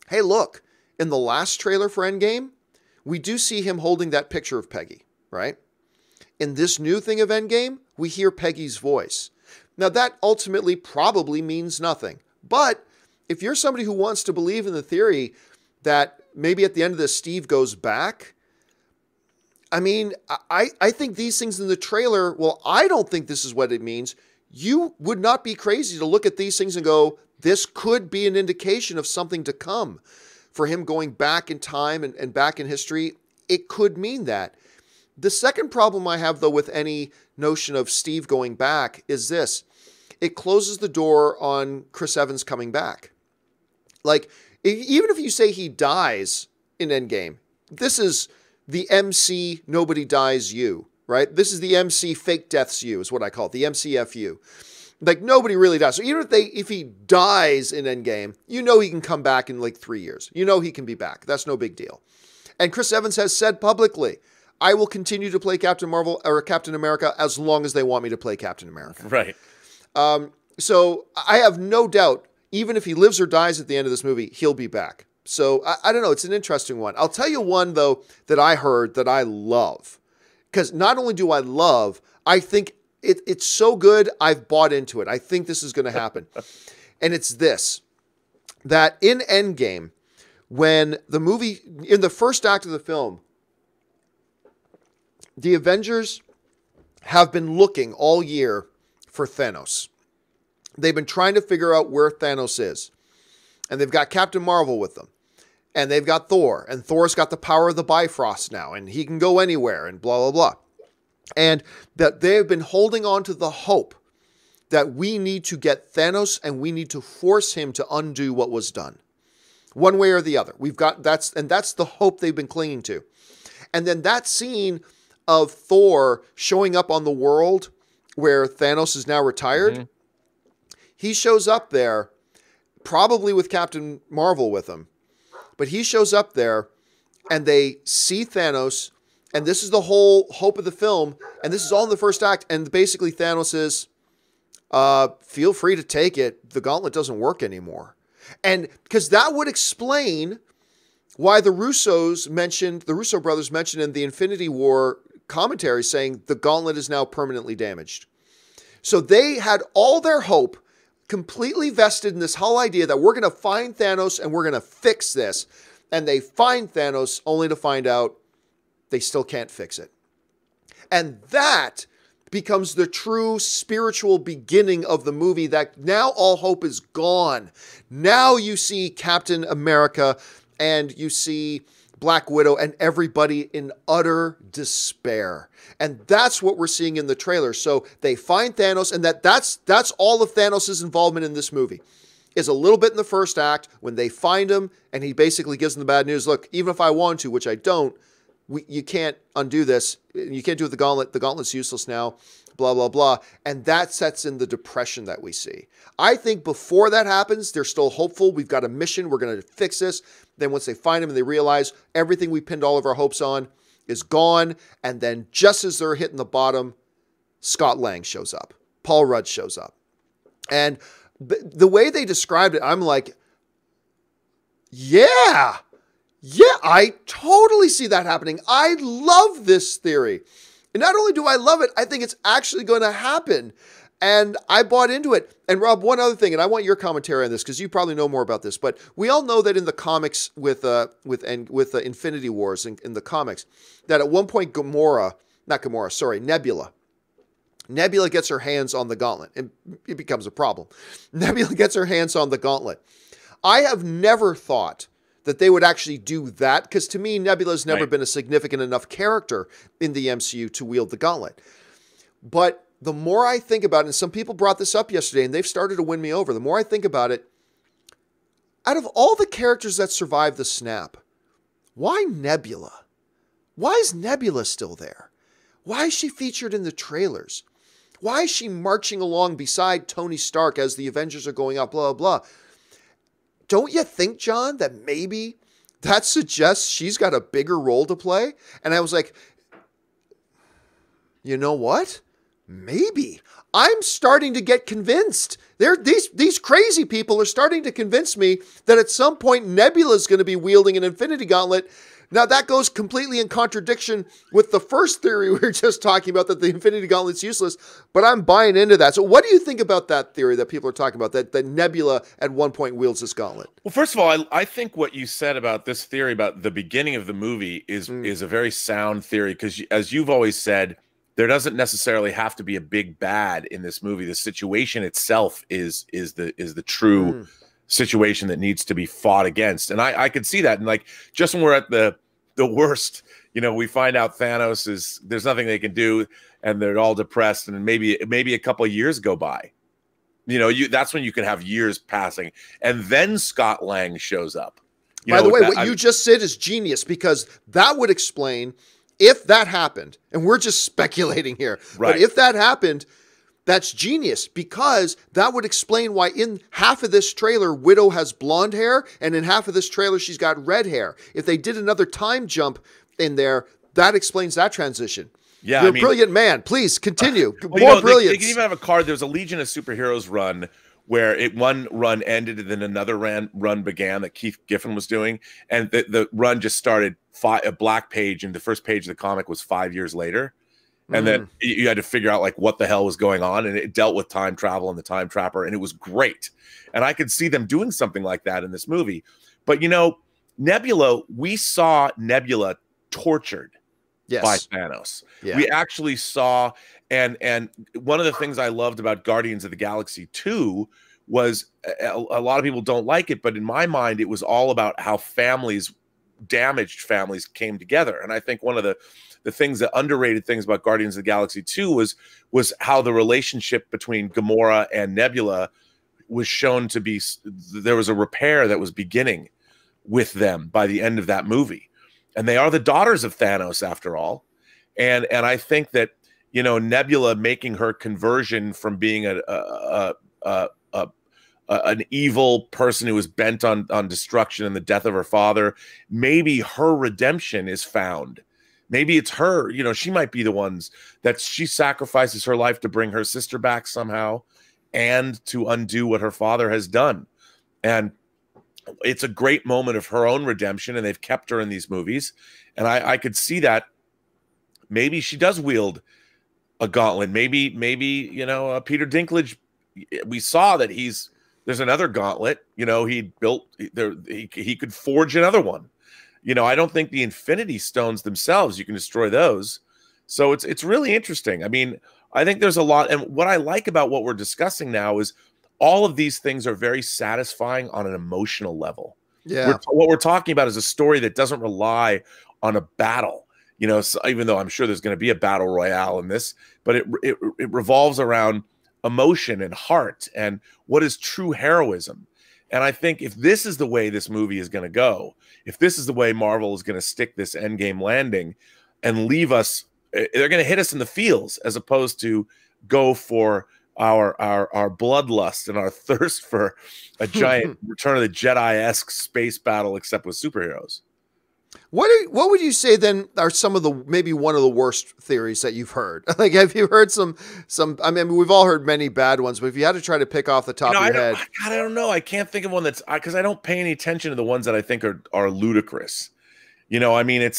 hey, look, in the last trailer for Endgame, we do see him holding that picture of Peggy, right? In this new thing of Endgame, we hear Peggy's voice. Now, that ultimately probably means nothing. But if you're somebody who wants to believe in the theory that maybe at the end of this, Steve goes back, I mean, I think these things in the trailer, well, I don't think this is what it means. You would not be crazy to look at these things and go, this could be an indication of something to come. For him going back in time and back in history, it could mean that. The second problem I have, though, with any notion of Steve going back is this. It closes the door on Chris Evans coming back. Like, even if you say he dies in Endgame, this is the MC Nobody Dies You, right? This is the MC Fake Deaths You is what I call it, the MCFU. Like, nobody really dies. So even if he dies in Endgame, you know he can come back in like 3 years. You know he can be back. That's no big deal. And Chris Evans has said publicly, I will continue to play Captain Marvel or Captain America as long as they want me to play Captain America. Right. So I have no doubt, even if he lives or dies at the end of this movie, he'll be back. So I don't know. It's an interesting one. I'll tell you one, though, that I heard that I love. Because not only do I love, I think it's so good, I've bought into it. I think this is going to happen. And it's this, that in Endgame, when the movie, in the first act of the film, the Avengers have been looking all year for Thanos. They've been trying to figure out where Thanos is. And they've got Captain Marvel with them. And they've got Thor. And Thor's got the power of the Bifrost now. And he can go anywhere and blah, blah, blah. And that they've been holding on to the hope that we need to get Thanos and we need to force him to undo what was done. One way or the other. That's the hope they've been clinging to. And then that scene of Thor showing up on the world where Thanos is now retired, mm-hmm. He shows up there, probably with Captain Marvel with him, but he shows up there and they see Thanos, and this is the whole hope of the film, and this is all in the first act, and basically Thanos is, feel free to take it, the gauntlet doesn't work anymore. And because that would explain why the Russo brothers mentioned in the Infinity War commentary saying the gauntlet is now permanently damaged. So they had all their hope completely vested in this whole idea that we're going to find Thanos and we're going to fix this. And they find Thanos only to find out they still can't fix it. And that becomes the true spiritual beginning of the movie, that now all hope is gone. Now you see Captain America and you see Black Widow and everybody in utter despair. And that's what we're seeing in the trailer. So they find Thanos, and that's all of Thanos' involvement in this movie. Is a little bit in the first act when they find him and he basically gives them the bad news. Look, even if I want to, which I don't, you can't undo this. You can't do it with the gauntlet. The gauntlet's useless now, blah, blah, blah. And that sets in the depression that we see. I think before that happens, they're still hopeful. We've got a mission. We're going to fix this. Then once they find him and they realize everything we pinned all of our hopes on is gone. And then just as they're hitting the bottom, Scott Lang shows up. Paul Rudd shows up. And the way they described it, I'm like, yeah, I totally see that happening. I love this theory. And not only do I love it, I think it's actually going to happen. And I bought into it. And Rob, one other thing, and I want your commentary on this because you probably know more about this, but we all know that in the comics with Infinity Wars in the comics, that at one point Nebula gets her hands on the gauntlet, and it becomes a problem. Nebula gets her hands on the gauntlet. I have never thought that they would actually do that, because to me, Nebula's never been a significant enough character in the MCU to wield the gauntlet. But the more I think about it, and some people brought this up yesterday, and they've started to win me over, the more I think about it, out of all the characters that survived the snap, why Nebula? Why is Nebula still there? Why is she featured in the trailers? Why is she marching along beside Tony Stark as the Avengers are going up, blah, blah, blah? Don't you think, John, that maybe that suggests she's got a bigger role to play? And I was like, you know what? Maybe. I'm starting to get convinced. These crazy people are starting to convince me that at some point Nebula is going to be wielding an Infinity Gauntlet. Now, that goes completely in contradiction with the first theory we were just talking about, that the Infinity Gauntlet's useless, but I'm buying into that. So what do you think about that theory that people are talking about, that Nebula at one point wields this gauntlet? Well, first of all, I think what you said about this theory about the beginning of the movie is a very sound theory, because as you've always said, there doesn't necessarily have to be a big bad in this movie. The situation itself is the true situation that needs to be fought against. And I could see that. And like, just when we're at the worst, we find out Thanos there's nothing they can do, and they're all depressed, and maybe a couple of years go by. That's when you can have years passing, and then Scott Lang shows up. By the way, what you just said is genius, because that would explain, if that happened, and we're just speculating here, but if that happened, that's genius, because that would explain why in half of this trailer, Widow has blonde hair, and in half of this trailer, she's got red hair. If they did another time jump in there, that explains that transition. Yeah, you're a brilliant man. Please continue. More brilliance. They can even have a card. There's a Legion of Superheroes run where one run ended and then another run began that Keith Giffen was doing, and the run just started a black page, and the first page of the comic was 5 years later. And then you had to figure out like what the hell was going on, and it dealt with time travel and the time trapper, and it was great. And I could see them doing something like that in this movie. But Nebula, we saw Nebula tortured by Thanos. Yeah. We actually saw, and one of the things I loved about Guardians of the Galaxy 2 was a lot of people don't like it, but in my mind, it was all about how damaged families came together. And I think one of the underrated things about Guardians of the Galaxy 2 was how the relationship between Gamora and Nebula was shown to be, there was a repair that was beginning with them by the end of that movie. And they are the daughters of Thanos, after all. And I think that, Nebula making her conversion from being an evil person who was bent on destruction and the death of her father, maybe her redemption is found. Maybe it's her, she might be the ones that she sacrifices her life to bring her sister back somehow and to undo what her father has done. And it's a great moment of her own redemption, and they've kept her in these movies. And I could see that maybe she does wield a gauntlet. Maybe Peter Dinklage, we saw that there's another gauntlet, he could forge another one. I don't think the Infinity Stones themselves, you can destroy those. So it's really interesting. I mean, I think there's a lot. And what I like about what we're discussing now is all of these things are very satisfying on an emotional level. Yeah. What we're talking about is a story that doesn't rely on a battle. So even though I'm sure there's going to be a battle royale in this, but it revolves around emotion and heart and what is true heroism. And I think if this is the way this movie is going to go, if this is the way Marvel is going to stick this Endgame landing and leave us, they're going to hit us in the feels as opposed to go for our bloodlust and our thirst for a giant Return of the Jedi-esque space battle, except with superheroes. What would you say then are some of the, maybe one of the worst theories that you've heard? Like, have you heard some, I mean, we've all heard many bad ones, but if you had to try to pick off the top of your head. God, I don't know. I can't think of one that's, because I don't pay any attention to the ones that I think are ludicrous. You know, I mean,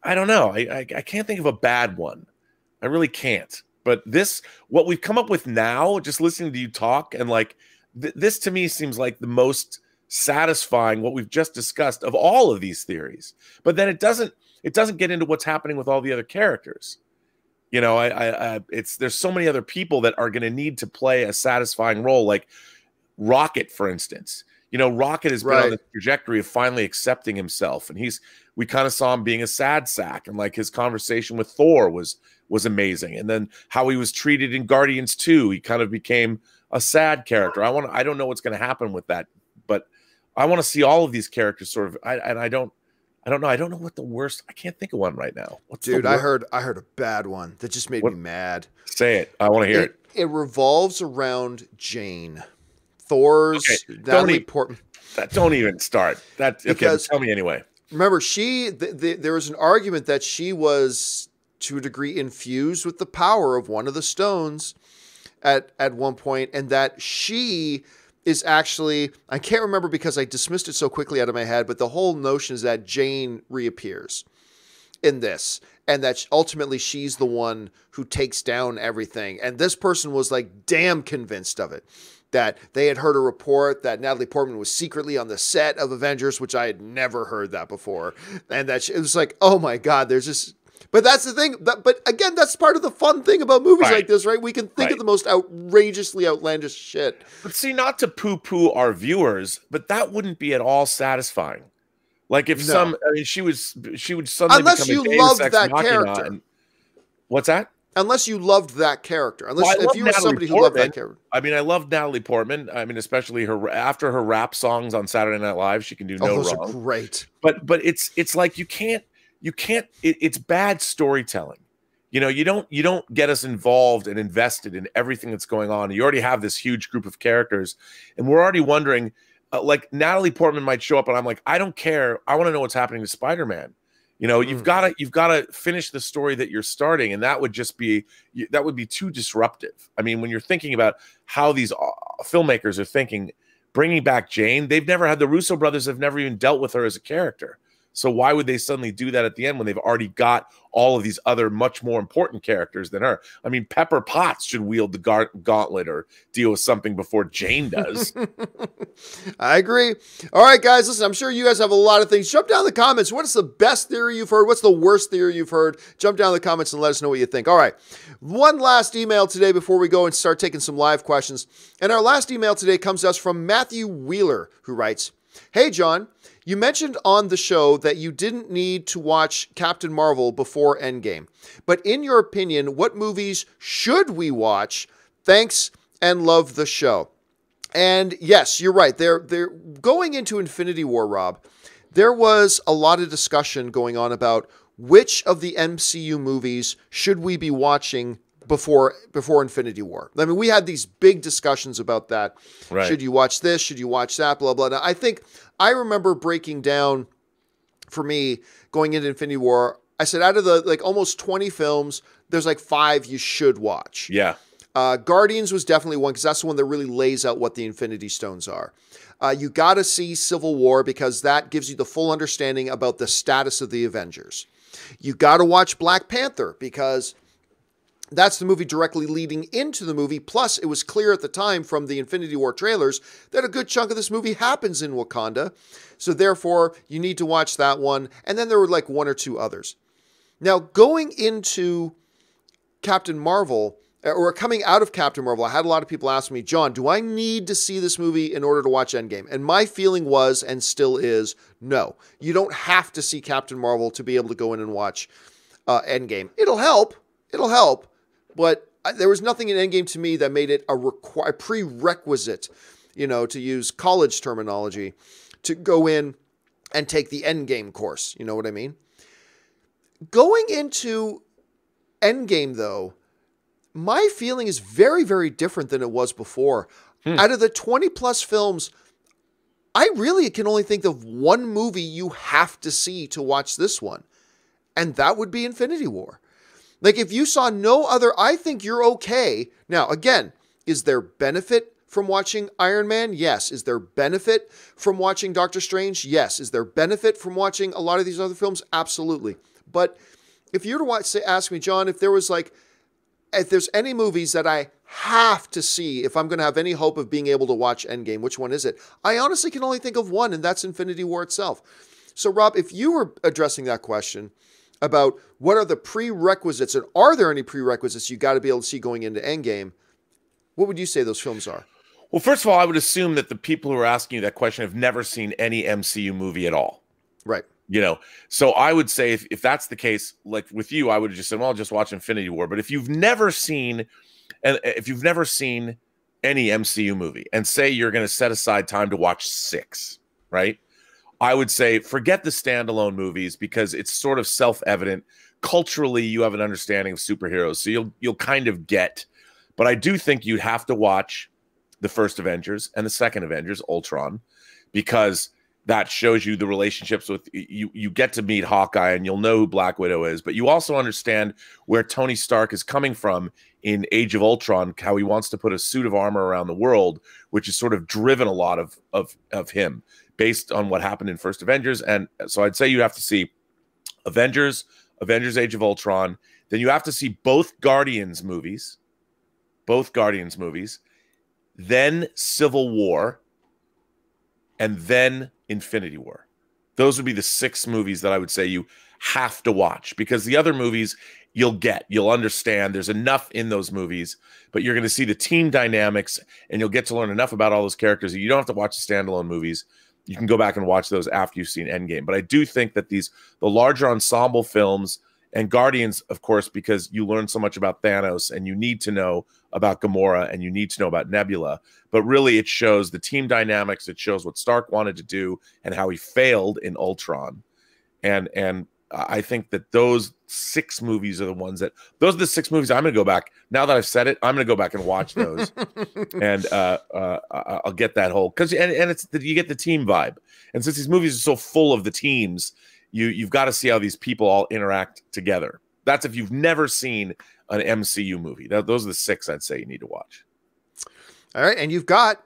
I don't know. I can't think of a bad one. I really can't. But this, what we've come up with now, just listening to you talk, and like, this to me seems like the most satisfying, what we've just discussed, of all of these theories. But then it doesn't get into what's happening with all the other characters. You know, there's so many other people that are going to need to play a satisfying role, like Rocket, for instance. You know, Rocket has been on the trajectory of finally accepting himself, and we kind of saw him being a sad sack, and like his conversation with Thor was amazing, and then how he was treated in Guardians 2, he kind of became a sad character. I don't know what's going to happen with that, but I want to see all of these characters sort of. I don't know. I don't know what the worst. I can't think of one right now. Dude, I heard a bad one that just made me mad. Say it. I want to hear it. It revolves around Jane, Thor's Natalie Portman. Don't even start. Because, tell me anyway. Remember, there was an argument that she was, to a degree, infused with the power of one of the stones at one point, and that she is actually, I can't remember because I dismissed it so quickly out of my head, but the whole notion is that Jane reappears in this, and that ultimately she's the one who takes down everything. And this person was like damn convinced of it, that they had heard a report that Natalie Portman was secretly on the set of Avengers, which I had never heard that before. And that it was like, oh my God, there's just, but that's the thing. But again, that's part of the fun thing about movies like this, right? We can think of the most outrageously outlandish shit. But see, not to poo-poo our viewers, but that wouldn't be at all satisfying. Like if she would suddenly unless become you loved that character. What's that? Unless you loved that character. Unless if you were somebody who loved that character. I mean, I love Natalie Portman. I mean, especially after her rap songs on Saturday Night Live, she can do no those wrong. Are great. But it's like you can't. It's bad storytelling. You know, you don't get us involved and invested in everything that's going on. You already have this huge group of characters, and we're already wondering. Like Natalie Portman might show up, and I'm like, I don't care. I want to know what's happening to Spider-Man. You know, you've got to finish the story that you're starting, and that would be too disruptive. I mean, when you're thinking about how these filmmakers are thinking, bringing back Jane, the Russo brothers have never even dealt with her as a character. So why would they suddenly do that at the end when they've already got all of these other much more important characters than her? I mean, Pepper Potts should wield the gauntlet or deal with something before Jane does. I agree. All right, guys, listen, I'm sure you guys have a lot of things. Jump down in the comments. What's the best theory you've heard? What's the worst theory you've heard? Jump down in the comments and let us know what you think. All right, one last email today before we go and start taking some live questions. And our last email today comes to us from Matthew Wheeler, who writes, "Hey, John, you mentioned on the show that you didn't need to watch Captain Marvel before Endgame. But in your opinion, what movies should we watch? Thanks and love the show." And yes, you're right. They're going into Infinity War, Rob. There was a lot of discussion going on about which of the MCU movies should we be watching before Infinity War. I mean, we had these big discussions about that. Right. Should you watch this? Should you watch that? Blah, blah. Now, I remember breaking down, for me, going into Infinity War, I said out of the like almost 20 films, there's like 5 you should watch. Yeah. Guardians was definitely one because that's the one that really lays out what the Infinity Stones are. You got to see Civil War because that gives you the full understanding about the status of the Avengers. You got to watch Black Panther because that's the movie directly leading into the movie. Plus, it was clear at the time from the Infinity War trailers that a good chunk of this movie happens in Wakanda. So therefore, you need to watch that one. And then there were like 1 or 2 others. Now, going into Captain Marvel, or coming out of Captain Marvel, I had a lot of people ask me, John, do I need to see this movie in order to watch Endgame? And my feeling was, and still is, no. You don't have to see Captain Marvel to be able to go in and watch Endgame. It'll help. But there was nothing in Endgame to me that made it a prerequisite to use college terminology, to go in and take the Endgame course. You know what I mean? Going into Endgame, though, my feeling is very, very different than it was before. Out of the 20 plus films, I really can only think of one movie you have to see to watch this one. And that would be Infinity War. Like, if you saw no other, I think you're okay. Now, again, is there benefit from watching Iron Man? Yes. Is there benefit from watching Doctor Strange? Yes. Is there benefit from watching a lot of these other films? Absolutely. But if you were to ask me, John, if there's any movies that I have to see if I'm going to have any hope of being able to watch Endgame, which one is it? I honestly can only think of one, and that's Infinity War itself. So, Rob, if you were addressing that question about what are the prerequisites, and are there any prerequisites you got to be able to see going into Endgame, what would you say those films are? Well, first of all, I would assume that the people who are asking you that question have never seen any MCU movie at all. Right. So I would say if that's the case, like with you, I would have just said, well, I'll just watch Infinity War. But if you've never seen any MCU movie and say you're going to set aside time to watch 6, right? I would say forget the standalone movies because it's sort of self-evident. Culturally, you have an understanding of superheroes, so you'll kind of get. But I do think you'd have to watch the first Avengers and the second Avengers, Ultron, because that shows you the relationships with you. You get to meet Hawkeye and you'll know who Black Widow is, but you also understand where Tony Stark is coming from in Age of Ultron, how he wants to put a suit of armor around the world, which has sort of driven a lot of him based on what happened in first Avengers. And so I'd say you have to see Avengers Age of Ultron. Then you have to see both Guardians movies, then Civil War, and then Infinity War. Those would be the 6 movies that I would say you have to watch, because the other movies you'll understand. There's enough in those movies, but you're going to see the team dynamics and you'll get to learn enough about all those characters that you don't have to watch the standalone movies. You can go back and watch those after you've seen Endgame. But I do think that the larger ensemble films and Guardians, of course, because you learn so much about Thanos and you need to know about Gamora and you need to know about Nebula. But really, it shows the team dynamics. It shows what Stark wanted to do and how he failed in Ultron. And I think that those 6 movies are those are the 6 movies I'm going to go back. Now that I've said it, I'm going to go back and watch those. And I'll get that whole, because you get the team vibe. And since these movies are so full of the teams, you've got to see how these people all interact together. That's if you've never seen an MCU movie. Those are the 6 I'd say you need to watch. All right, and you've got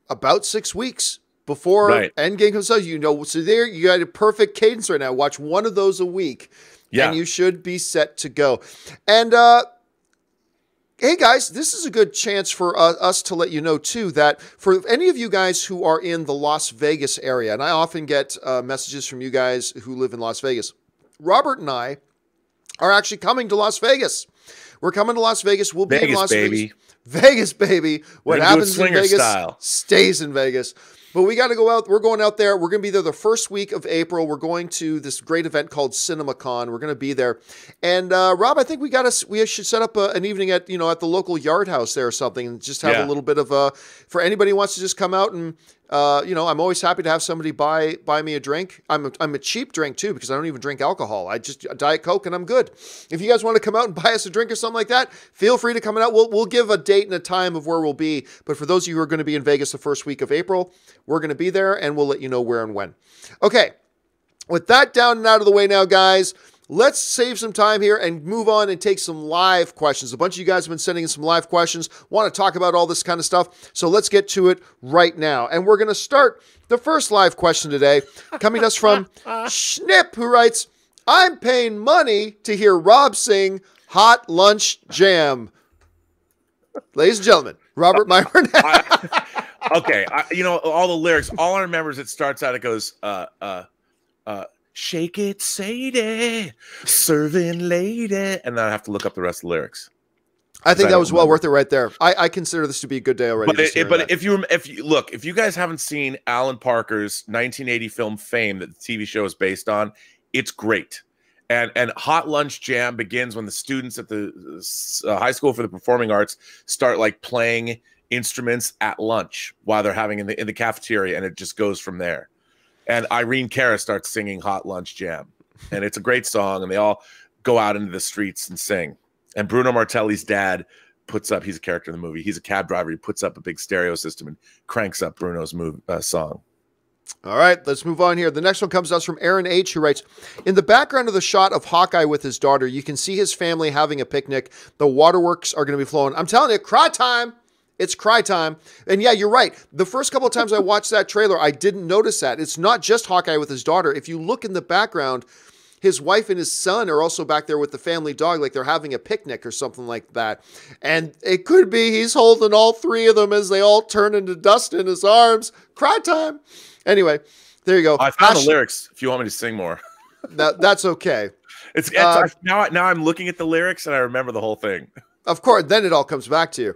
about 6 weeks before Endgame comes out. So there you got a perfect cadence right now. Watch one of those a week, and you should be set to go. And hey guys, this is a good chance for us to let you know too that for any of you guys who are in the Las Vegas area, and I often get messages from you guys who live in Las Vegas, Robert and I are actually coming to Las Vegas. We're coming to Las Vegas. We'll be in Las Vegas. Vegas, baby. What happens in Vegas stays in Vegas. But we got to go out. We're going out there. We're going to be there the first week of April. We're going to this great event called CinemaCon. We're going to be there. And Rob, I think we should set up an evening at the local yard house there or something, and just have a little bit of for anybody who wants to just come out and I'm always happy to have somebody buy me a drink. I'm a cheap drink too, because I don't even drink alcohol. I just Diet Coke and I'm good. If you guys want to come out and buy us a drink or something like that, feel free to come out. We'll give a date and a time of where we'll be. But for those of you who are going to be in Vegas the first week of April, we're going to be there and we'll let you know where and when. Okay. With that down and out of the way now, guys, let's save some time here and move on and take some live questions. A bunch of you guys have been sending in some live questions, want to talk about all this kind of stuff. So let's get to it right now. And we're going to start the first live question today, coming to us from Snip, who writes, I'm paying money to hear Rob sing Hot Lunch Jam. Ladies and gentlemen, Robert Myron. Okay. All the lyrics, all I remember is it starts out, it goes, shake it, Sadie, serving lady. And then I have to look up the rest of the lyrics. I think that was well worth it right there. I consider this to be a good day already. But if you guys haven't seen Alan Parker's 1980 film Fame that the TV show is based on, it's great. And Hot Lunch Jam begins when the students at the High School for the Performing Arts start like playing instruments at lunch while they're having in the cafeteria, and it just goes from there. And Irene Cara starts singing Hot Lunch Jam, and it's a great song, and they all go out into the streets and sing. And Bruno Martelli's dad puts up, he's a character in the movie, he's a cab driver, he puts up a big stereo system and cranks up Bruno's song. All right, let's move on here. The next one comes to us from Aaron H., who writes, in the background of the shot of Hawkeye with his daughter, you can see his family having a picnic. The waterworks are going to be flowing. I'm telling you, cry time. It's cry time. And yeah, you're right. The first couple of times I watched that trailer, I didn't notice that. It's not just Hawkeye with his daughter. If you look in the background, his wife and his son are also back there with the family dog, like they're having a picnic or something like that. And it could be he's holding all three of them as they all turn into dust in his arms. Cry time. Anyway, there you go. I found the lyrics if you want me to sing more. That's okay. It's now I'm looking at the lyrics and I remember the whole thing. Of course, then it all comes back to you.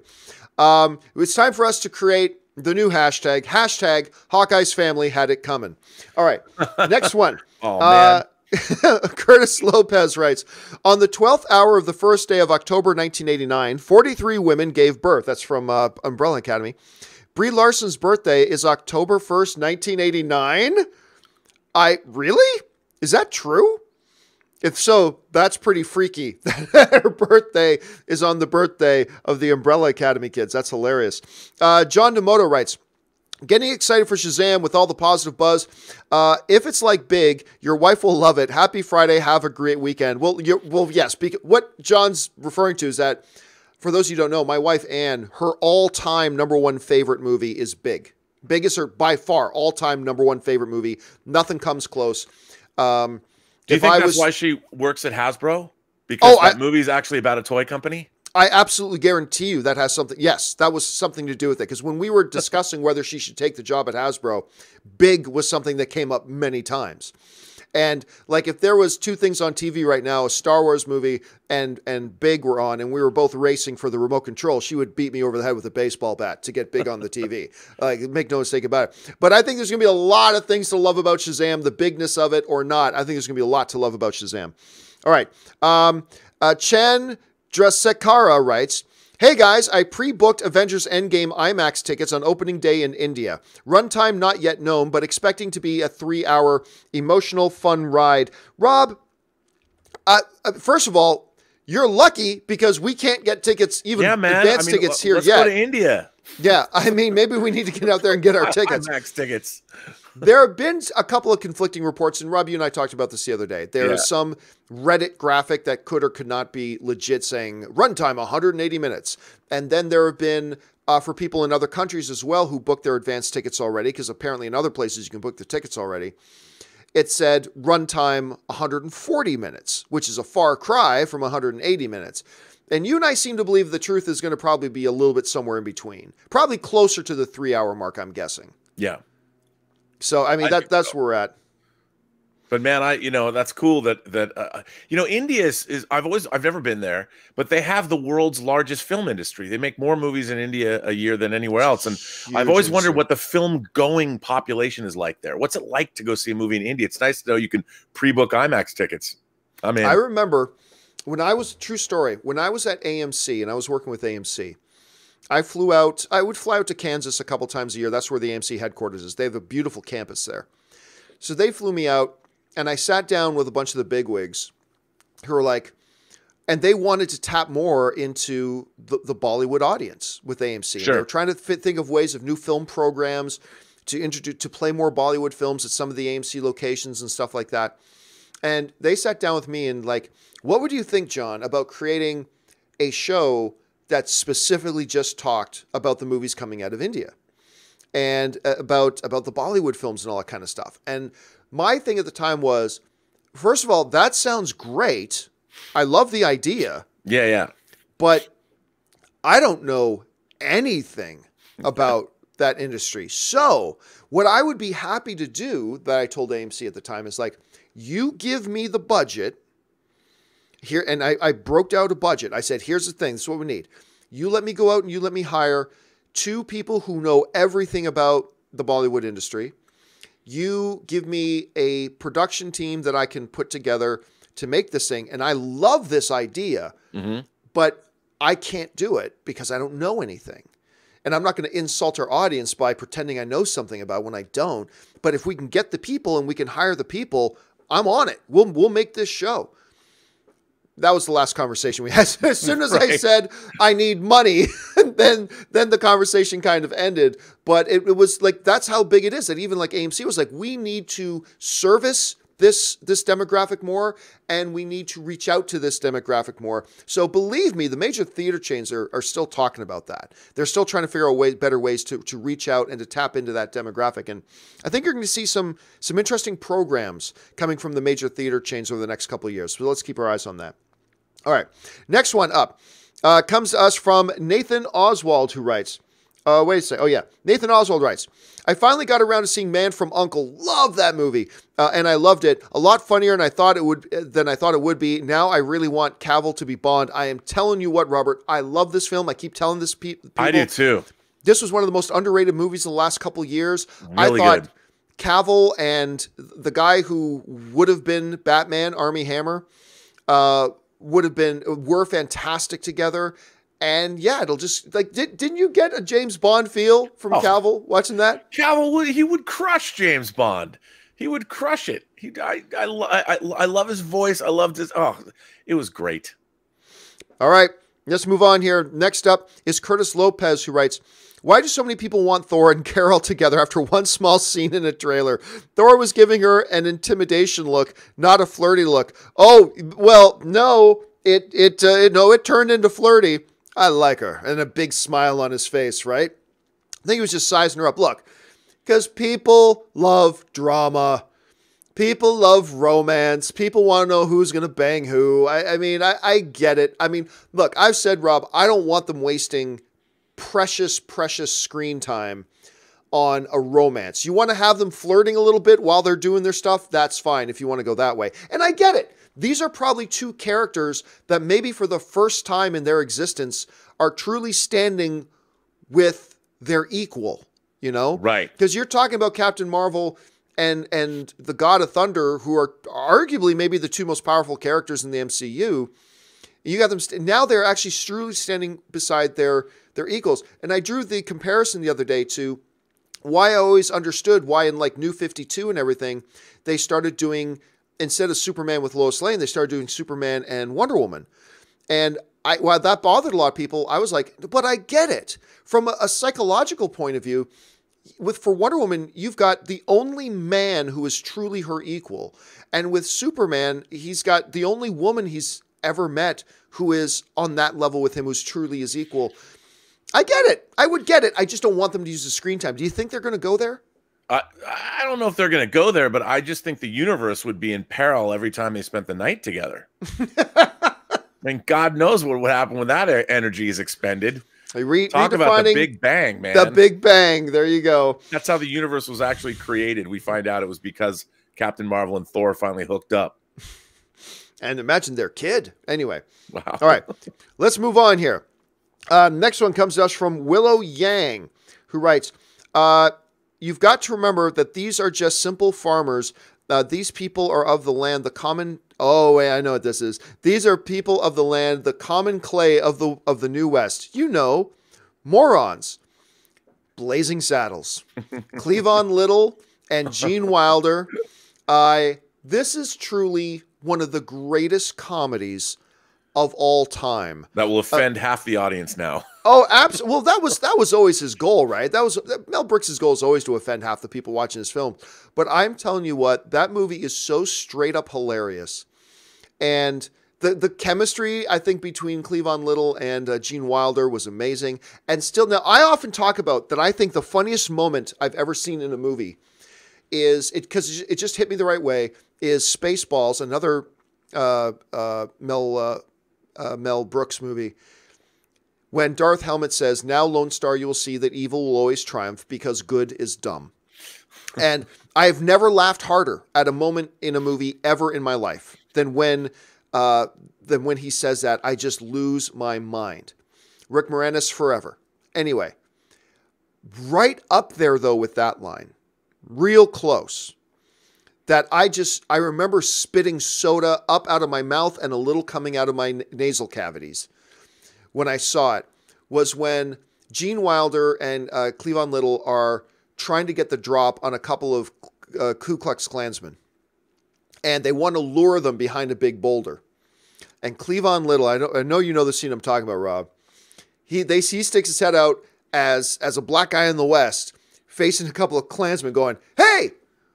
It's time for us to create the new hashtag Hawkeye's family had it coming. All right, next one. Oh, man. Curtis Lopez writes, on the 12th hour of the first day of October 1989, 43 women gave birth. That's from Umbrella Academy. Brie Larson's birthday is October 1st, 1989. Really? Is that true? If so, that's pretty freaky. Her birthday is on the birthday of the Umbrella Academy kids. That's hilarious. John Demoto writes, getting excited for Shazam with all the positive buzz. If it's like Big, your wife will love it. Happy Friday. Have a great weekend. Well, yes. What John's referring to is that, for those of you who don't know, my wife, Ann, her all-time number one favorite movie is Big. Big is her, by far, all-time number one favorite movie. Nothing comes close. Do you think that's why she works at Hasbro? Because that movie is actually about a toy company? I absolutely guarantee you that has something. Yes, that was something to do with it. Because when we were discussing whether she should take the job at Hasbro, Big was something that came up many times. And like if there was two things on TV right now, a Star Wars movie and Big were on, and we were both racing for the remote control, she would beat me over the head with a baseball bat to get Big on the TV. Like, make no mistake about it. But I think there's going to be a lot of things to love about Shazam, the bigness of it or not. I think there's going to be a lot to love about Shazam. All right. Chen Drasekara writes, hey guys, I pre-booked Avengers Endgame IMAX tickets on opening day in India. Runtime not yet known, but expecting to be a 3-hour emotional fun ride. Rob, first of all, you're lucky because we can't get tickets, even advanced tickets here yet. Let's go to India. Yeah, I mean, maybe we need to get out there and get our tickets. IMAX tickets. There have been a couple of conflicting reports, and Rob, you and I talked about this the other day. There is some Reddit graphic that could or could not be legit saying runtime 180 minutes. And then there have been, for people in other countries as well who booked their advanced tickets already, because apparently in other places you can book the tickets already, it said runtime 140 minutes, which is a far cry from 180 minutes. And you and I seem to believe the truth is going to probably be a little bit somewhere in between. Probably closer to the 3-hour mark, I'm guessing. Yeah. So, I mean, that's where we're at. But man, that's cool that India is I've never been there, but they have the world's largest film industry. They make more movies in India a year than anywhere else. And I've always wondered what the film going population is like there. What's it like to go see a movie in India? It's nice to know you can pre-book IMAX tickets. I remember when I was, true story, when I was at AMC and I was working with AMC, I would fly out to Kansas a couple times a year. That's where the AMC headquarters is. They have a beautiful campus there. So they flew me out, and I sat down with a bunch of the bigwigs who were like, and they wanted to tap more into the Bollywood audience with AMC. Sure. They were trying to think of ways of new film programs to play more Bollywood films at some of the AMC locations and stuff like that. And they sat down with me and like, what would you think, John, about creating a show that specifically just talked about the movies coming out of India and about the Bollywood films and all that kind of stuff? And my thing at the time was, first of all, that sounds great. I love the idea. Yeah. But I don't know anything about that industry. So what I would be happy to do, that I told AMC at the time, is like, you give me the budget here. And I broke out a budget. I said, here's the thing. This is what we need. You let me go out and you let me hire 2 people who know everything about the Bollywood industry. You give me a production team that I can put together to make this thing. And I love this idea, but I can't do it because I don't know anything. And I'm not going to insult our audience by pretending I know something about when I don't. But if we can get the people and we can hire the people, I'm on it. We'll make this show. That was the last conversation we had. As soon as I said I need money, then the conversation kind of ended. But it was like, that's how big it is. That even like AMC was like, we need to service this demographic more, and we need to reach out to this demographic more. So believe me, the major theater chains are still talking about that. They're still trying to figure out better ways to reach out and to tap into that demographic. And I think you're going to see some interesting programs coming from the major theater chains over the next couple of years. So let's keep our eyes on that. All right, next one up comes to us from Nathan Oswald, who writes, wait a second. Oh, yeah. Nathan Oswald writes, I finally got around to seeing Man from U.N.C.L.E. Love that movie. And I loved it. A lot funnier than I thought it would be. Now I really want Cavill to be Bond. I am telling you what, Robert, I love this film. I keep telling this people. I do too. This was one of the most underrated movies in the last couple of years. Really I thought good. Cavill and the guy who would have been Batman, Armie Hammer, were fantastic together. And yeah, it'll just like, didn't you get a James Bond feel from Cavill watching that? Cavill, he would crush James Bond. He would crush it. I love his voice. I loved his, it was great. All right, let's move on here. Next up is Curtis Lopez, who writes, why do so many people want Thor and Carol together after one small scene in a trailer? Thor was giving her an intimidation look, not a flirty look. Oh, well, no, it turned into flirty. I like her. And a big smile on his face, right? I think he was just sizing her up. Look, because people love drama. People love romance. People want to know who's going to bang who. I get it. I mean, look, I've said, Rob, I don't want them wasting precious screen time on a romance. You want to have them flirting a little bit while they're doing their stuff? That's fine if you want to go that way. And I get it. These are probably two characters that maybe for the first time in their existence are truly standing with their equal, you know? Right. Because you're talking about Captain Marvel and the God of Thunder, who are arguably maybe the two most powerful characters in the MCU. You got them, now they're actually truly standing beside their equals. And I drew the comparison the other day to why I always understood why in like New 52 and everything, they started doing, instead of Superman with Lois Lane, they started doing Superman and Wonder Woman. And while that bothered a lot of people, I was like, but I get it. From a psychological point of view, for Wonder Woman, you've got the only man who is truly her equal. And with Superman, he's got the only woman he's ever met who is on that level with him, who's truly his equal. I get it. I would get it. I just don't want them to use the screen time. Do you think they're going to go there? I don't know if they're going to go there, but I just think the universe would be in peril every time they spent the night together. I mean, God knows what would happen when that energy is expended. Talk about the Big Bang, man. The Big Bang. There you go. That's how the universe was actually created. We find out it was because Captain Marvel and Thor finally hooked up. And imagine their kid. Anyway. Wow. All right. Let's move on here. Next one comes to us from Willow Yang, who writes, you've got to remember that these are just simple farmers. These people are of the land, the common... Oh, wait, I know what this is. These are people of the land, the common clay of the New West. You know, morons. Blazing Saddles. Cleavon Little and Gene Wilder. This is truly one of the greatest comedies of all time. That will offend half the audience now. Oh, absolutely. Well, that was always his goal, right? Mel Brooks' goal is always to offend half the people watching his film. But I'm telling you what, that movie is so straight up hilarious. And the chemistry, I think, between Cleavon Little and Gene Wilder was amazing. And still, now, I often talk about that I think the funniest moment I've ever seen in a movie is, because it just hit me the right way, is Spaceballs, another Mel Brooks movie, when Darth Helmet says, now, Lone Star, you will see that evil will always triumph because good is dumb. And I've never laughed harder at a moment in a movie ever in my life than when he says that. I just lose my mind. Rick Moranis forever. Anyway, right up there, though, with that line, real close. that I remember spitting soda up out of my mouth and a little coming out of my nasal cavities when I saw it, was when Gene Wilder and Cleavon Little are trying to get the drop on a couple of Ku Klux Klansmen. And they want to lure them behind a big boulder. And Cleavon Little, I know you know the scene I'm talking about, Rob. He sticks his head out as a black guy in the West, facing a couple of Klansmen going, "Hey,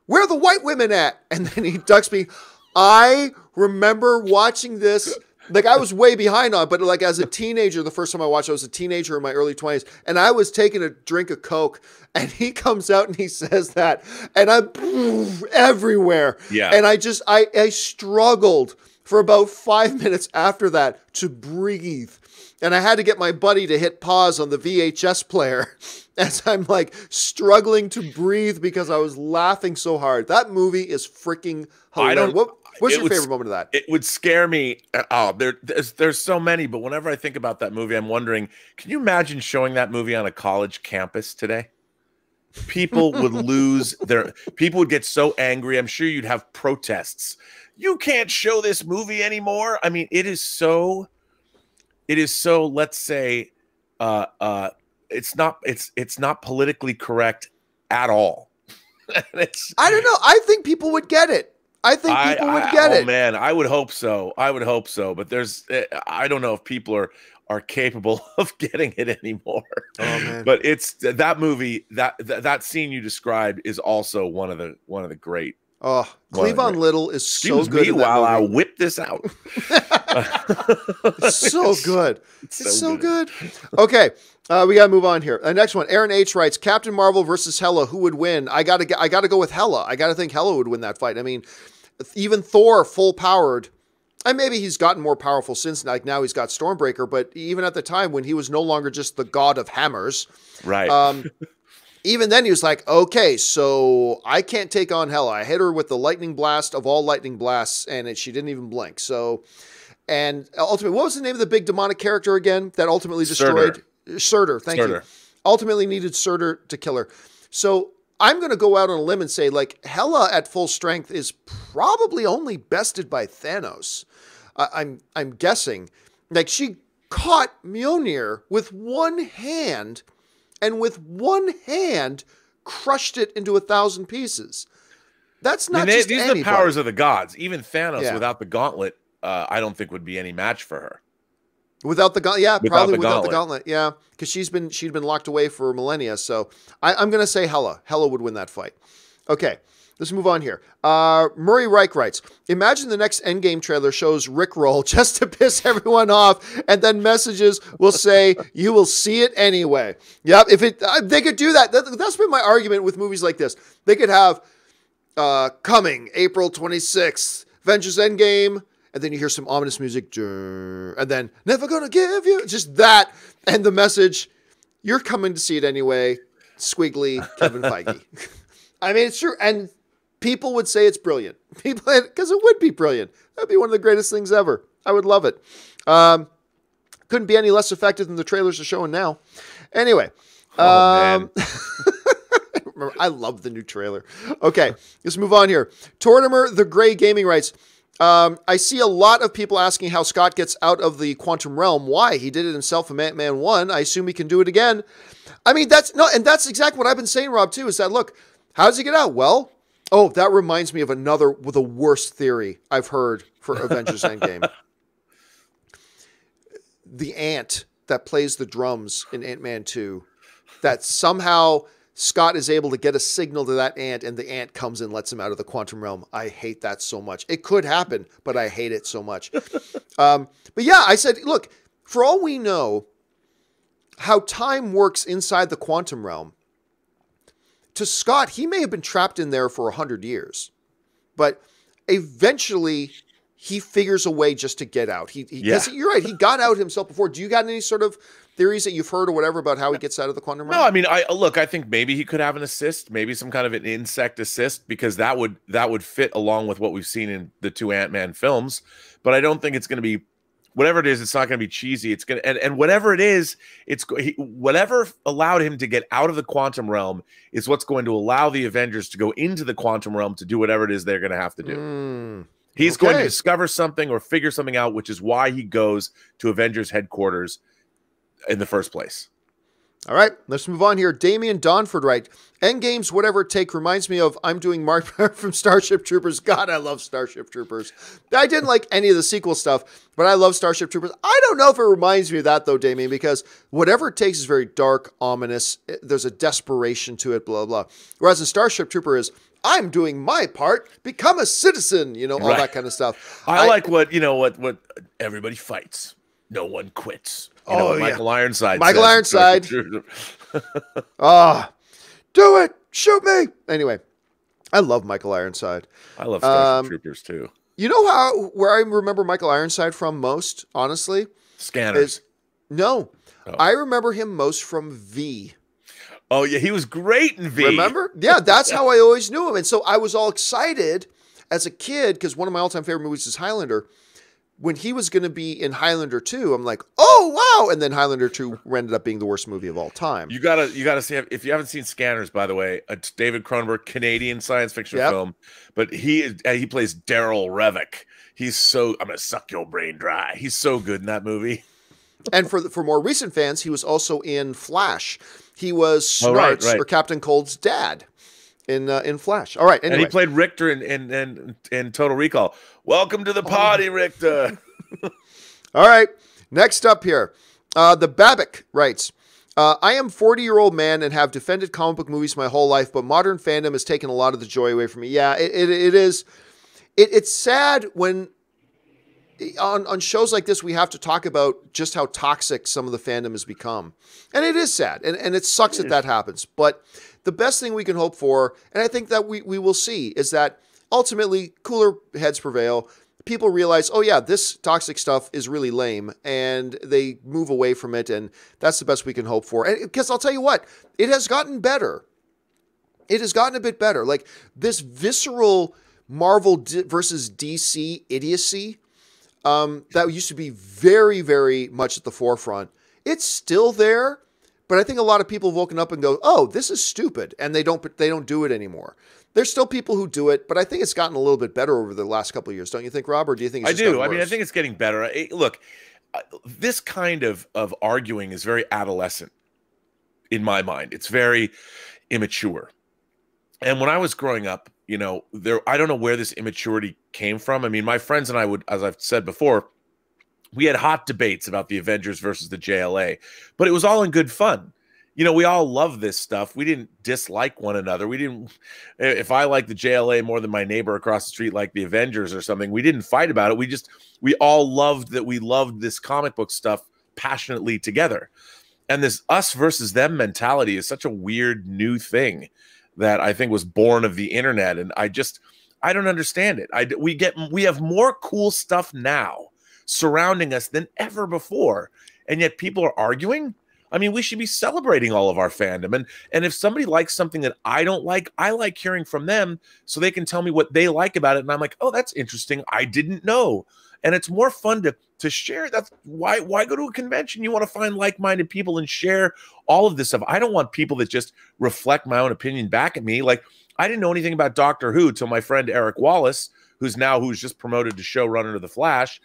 where are the white women at?" And then he ducks me. I remember watching this, like I was way behind on it, but like as a teenager, the first time I watched it, I was a teenager in my early 20s, and I was taking a drink of Coke, and he comes out and he says that, and I'm everywhere. Yeah. And I struggled for about 5 minutes after that to breathe. And I had to get my buddy to hit pause on the VHS player as I'm like struggling to breathe because I was laughing so hard. That movie is freaking hilarious. What's your favorite moment of that? It would scare me. Oh, there's so many, but whenever I think about that movie, I'm wondering, can you imagine showing that movie on a college campus today? People would people would get so angry. I'm sure you'd have protests. You can't show this movie anymore. I mean, it is so, let's say, it's not politically correct at all. I don't know. I think people would get it. I think people would get it. Oh man, I would hope so. But I don't know if people are capable of getting it anymore. Oh man. But it's that movie, that scene you described is also one of the great. Oh, Cleavon Little is so good. While I whip this out. It's so good. It's so good. Okay, we gotta move on here. Next one, Aaron H writes, Captain Marvel versus Hela. Who would win? I gotta go with Hela. I gotta think Hela would win that fight. I mean, even Thor, full powered, and maybe he's gotten more powerful since. Like now, he's got Stormbreaker. But even at the time when he was no longer just the god of hammers, right? Even then, he was like, okay, so I can't take on Hela. I hit her with the lightning blast of all lightning blasts, and she didn't even blink. So, and ultimately, what was the name of the big demonic character again that ultimately destroyed? Surtur. Thank you. Ultimately needed Surtur to kill her. So I'm going to go out on a limb and say, like, Hela at full strength is probably only bested by Thanos. I'm guessing. Like, she caught Mjolnir with one hand, and with one hand crushed it into 1,000 pieces. That's not just these anybody. are the powers of the gods. Even Thanos without the gauntlet, I don't think would be any match for her. Without the gauntlet, probably without the gauntlet, yeah, because she'd been locked away for millennia. So I'm going to say Hela. Hela would win that fight. Okay, let's move on here. Murray Reich writes, imagine the next Endgame trailer shows Rickroll just to piss everyone off, and then messages will say, you will see it anyway. Yep, if they could do that. That's been my argument with movies like this. They could have coming April 26th, Avengers Endgame, and then you hear some ominous music, and then never gonna give you, just that, and the message, you're coming to see it anyway, squiggly Kevin Feige. I mean, it's true, and people would say it's brilliant. Because it would be brilliant. That'd be one of the greatest things ever. I would love it. Couldn't be any less effective than the trailers are showing now. Anyway. Man. I love the new trailer. Okay, let's move on here. Tortimer the Gray Gaming writes, I see a lot of people asking how Scott gets out of the quantum realm. Why? He did it himself in Ant-Man 1. I assume he can do it again. I mean, that's exactly what I've been saying, Rob, too, is that, look, how does he get out? Well, that reminds me of the worst theory I've heard for Avengers Endgame. The ant that plays the drums in Ant-Man 2, that somehow Scott is able to get a signal to that ant, and the ant comes and lets him out of the quantum realm. I hate that so much. It could happen, but I hate it so much. But yeah, I said, look, for all we know, how time works inside the quantum realm, to Scott, he may have been trapped in there for 100 years, but eventually he figures a way just to get out. You're right. He got out himself before. Do you got any sort of theories that you've heard or whatever about how he gets out of the quantum realm? No, I mean, I think maybe he could have an assist, maybe some kind of an insect assist, because that would fit along with what we've seen in the two Ant-Man films. But I don't think it's going to be whatever it is, it's not going to be cheesy. It's going to, and whatever it is, whatever allowed him to get out of the quantum realm is what's going to allow the Avengers to go into the quantum realm to do whatever it is they're going to have to do. He's going to discover something or figure something out, which is why he goes to Avengers headquarters in the first place. All right, let's move on here. Damian Donford writes, Endgame's Whatever It Take reminds me of I'm doing Mark from Starship Troopers. God, I love Starship Troopers. I didn't like any of the sequel stuff, but I love Starship Troopers. I don't know if it reminds me of that, though, Damian, because Whatever It Takes is very dark, ominous. There's a desperation to it, blah, blah. Whereas in Starship Trooper is, I'm doing my part, become a citizen, you know, all that kind of stuff. I like what everybody fights. No one quits. You know, Michael Ironside. Michael Ironside. Do it. Shoot me. Anyway, I love Michael Ironside. I love Starship Troopers too. You know where I remember Michael Ironside from most, honestly? Scanners. I remember him most from V. Oh, yeah, he was great in V. Remember? Yeah, that's how I always knew him. And so I was all excited as a kid because one of my all-time favorite movies is Highlander. When he was going to be in Highlander 2, I'm like, oh, wow. And then Highlander 2 ended up being the worst movie of all time. You gotta see, if you haven't seen Scanners, by the way, a David Cronenberg, Canadian science fiction film, but he plays Daryl Revick. I'm going to suck your brain dry. He's so good in that movie. And for more recent fans, he was also in Flash. He was Snartz, or Captain Cold's dad in Flash. All right. Anyway. And he played Richter in Total Recall. Welcome to the party, Richter. All right. Next up here. The Babic writes, I am a 40-year-old man and have defended comic book movies my whole life, but modern fandom has taken a lot of the joy away from me. Yeah, it is. It's sad when on shows like this, we have to talk about just how toxic some of the fandom has become. And it is sad. And it sucks that happens. But the best thing we can hope for, and I think that we will see, is that ultimately cooler heads prevail. People realize, oh yeah, this toxic stuff is really lame, and they move away from it, and that's the best we can hope for. And because I'll tell you what, it has gotten better. It has gotten a bit better. Like this visceral Marvel versus DC idiocy that used to be very, very much at the forefront. It's still there, but I think a lot of people have woken up and go, oh, this is stupid, and they don't do it anymore. There's still people who do it, but I think it's gotten a little bit better over the last couple of years. Don't you think, Rob? Or do you think it's just I mean, I think it's getting better. Look, this kind of arguing is very adolescent in my mind. It's very immature. And when I was growing up, you know, I don't know where this immaturity came from. I mean, my friends and I would, as I've said before, we had hot debates about the Avengers versus the JLA, but it was all in good fun. You know, we all love this stuff. We didn't dislike one another. If I like the JLA more than my neighbor across the street like the Avengers or something, we didn't fight about it. We all loved that. We loved this comic book stuff passionately together. And this us versus them mentality is such a weird new thing that I think was born of the internet. And I don't understand it. We have more cool stuff now surrounding us than ever before. And yet people are arguing. I mean, we should be celebrating all of our fandom. And if somebody likes something that I don't like, I like hearing from them so they can tell me what they like about it. And I'm like, oh, that's interesting. I didn't know. And it's more fun to share. That's why go to a convention? You want to find like-minded people and share all of this stuff. I don't want people that just reflect my own opinion back at me. Like, I didn't know anything about Doctor Who till my friend Eric Wallace, who's just promoted to showrunner of The Flash,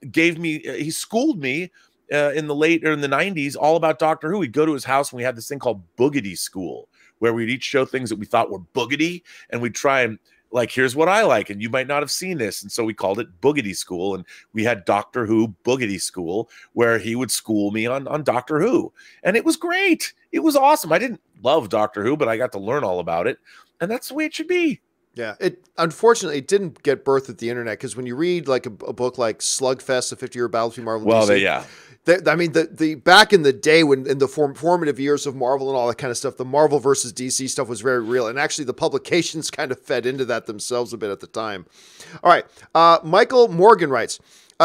he schooled me in the 90s all about Doctor Who. We'd go to his house and we had this thing called Boogity School, where we'd each show things that we thought were boogity, and we'd try and like, here's what I like, and you might not have seen this. And so we called it Boogity School, and we had Doctor Who Boogity School, where he would school me on Doctor Who. And it was great. It was awesome. I didn't love Doctor Who, but I got to learn all about it. And that's the way it should be. Yeah, unfortunately it didn't get birthed at the internet, because when you read like a book like Slugfest, a 50-year battle between Marvel and DC, I mean, the back in the day, when in the formative years of Marvel and all that kind of stuff, the Marvel versus DC stuff was very real, and actually the publications kind of fed into that themselves a bit at the time. All right, Michael Morgan writes,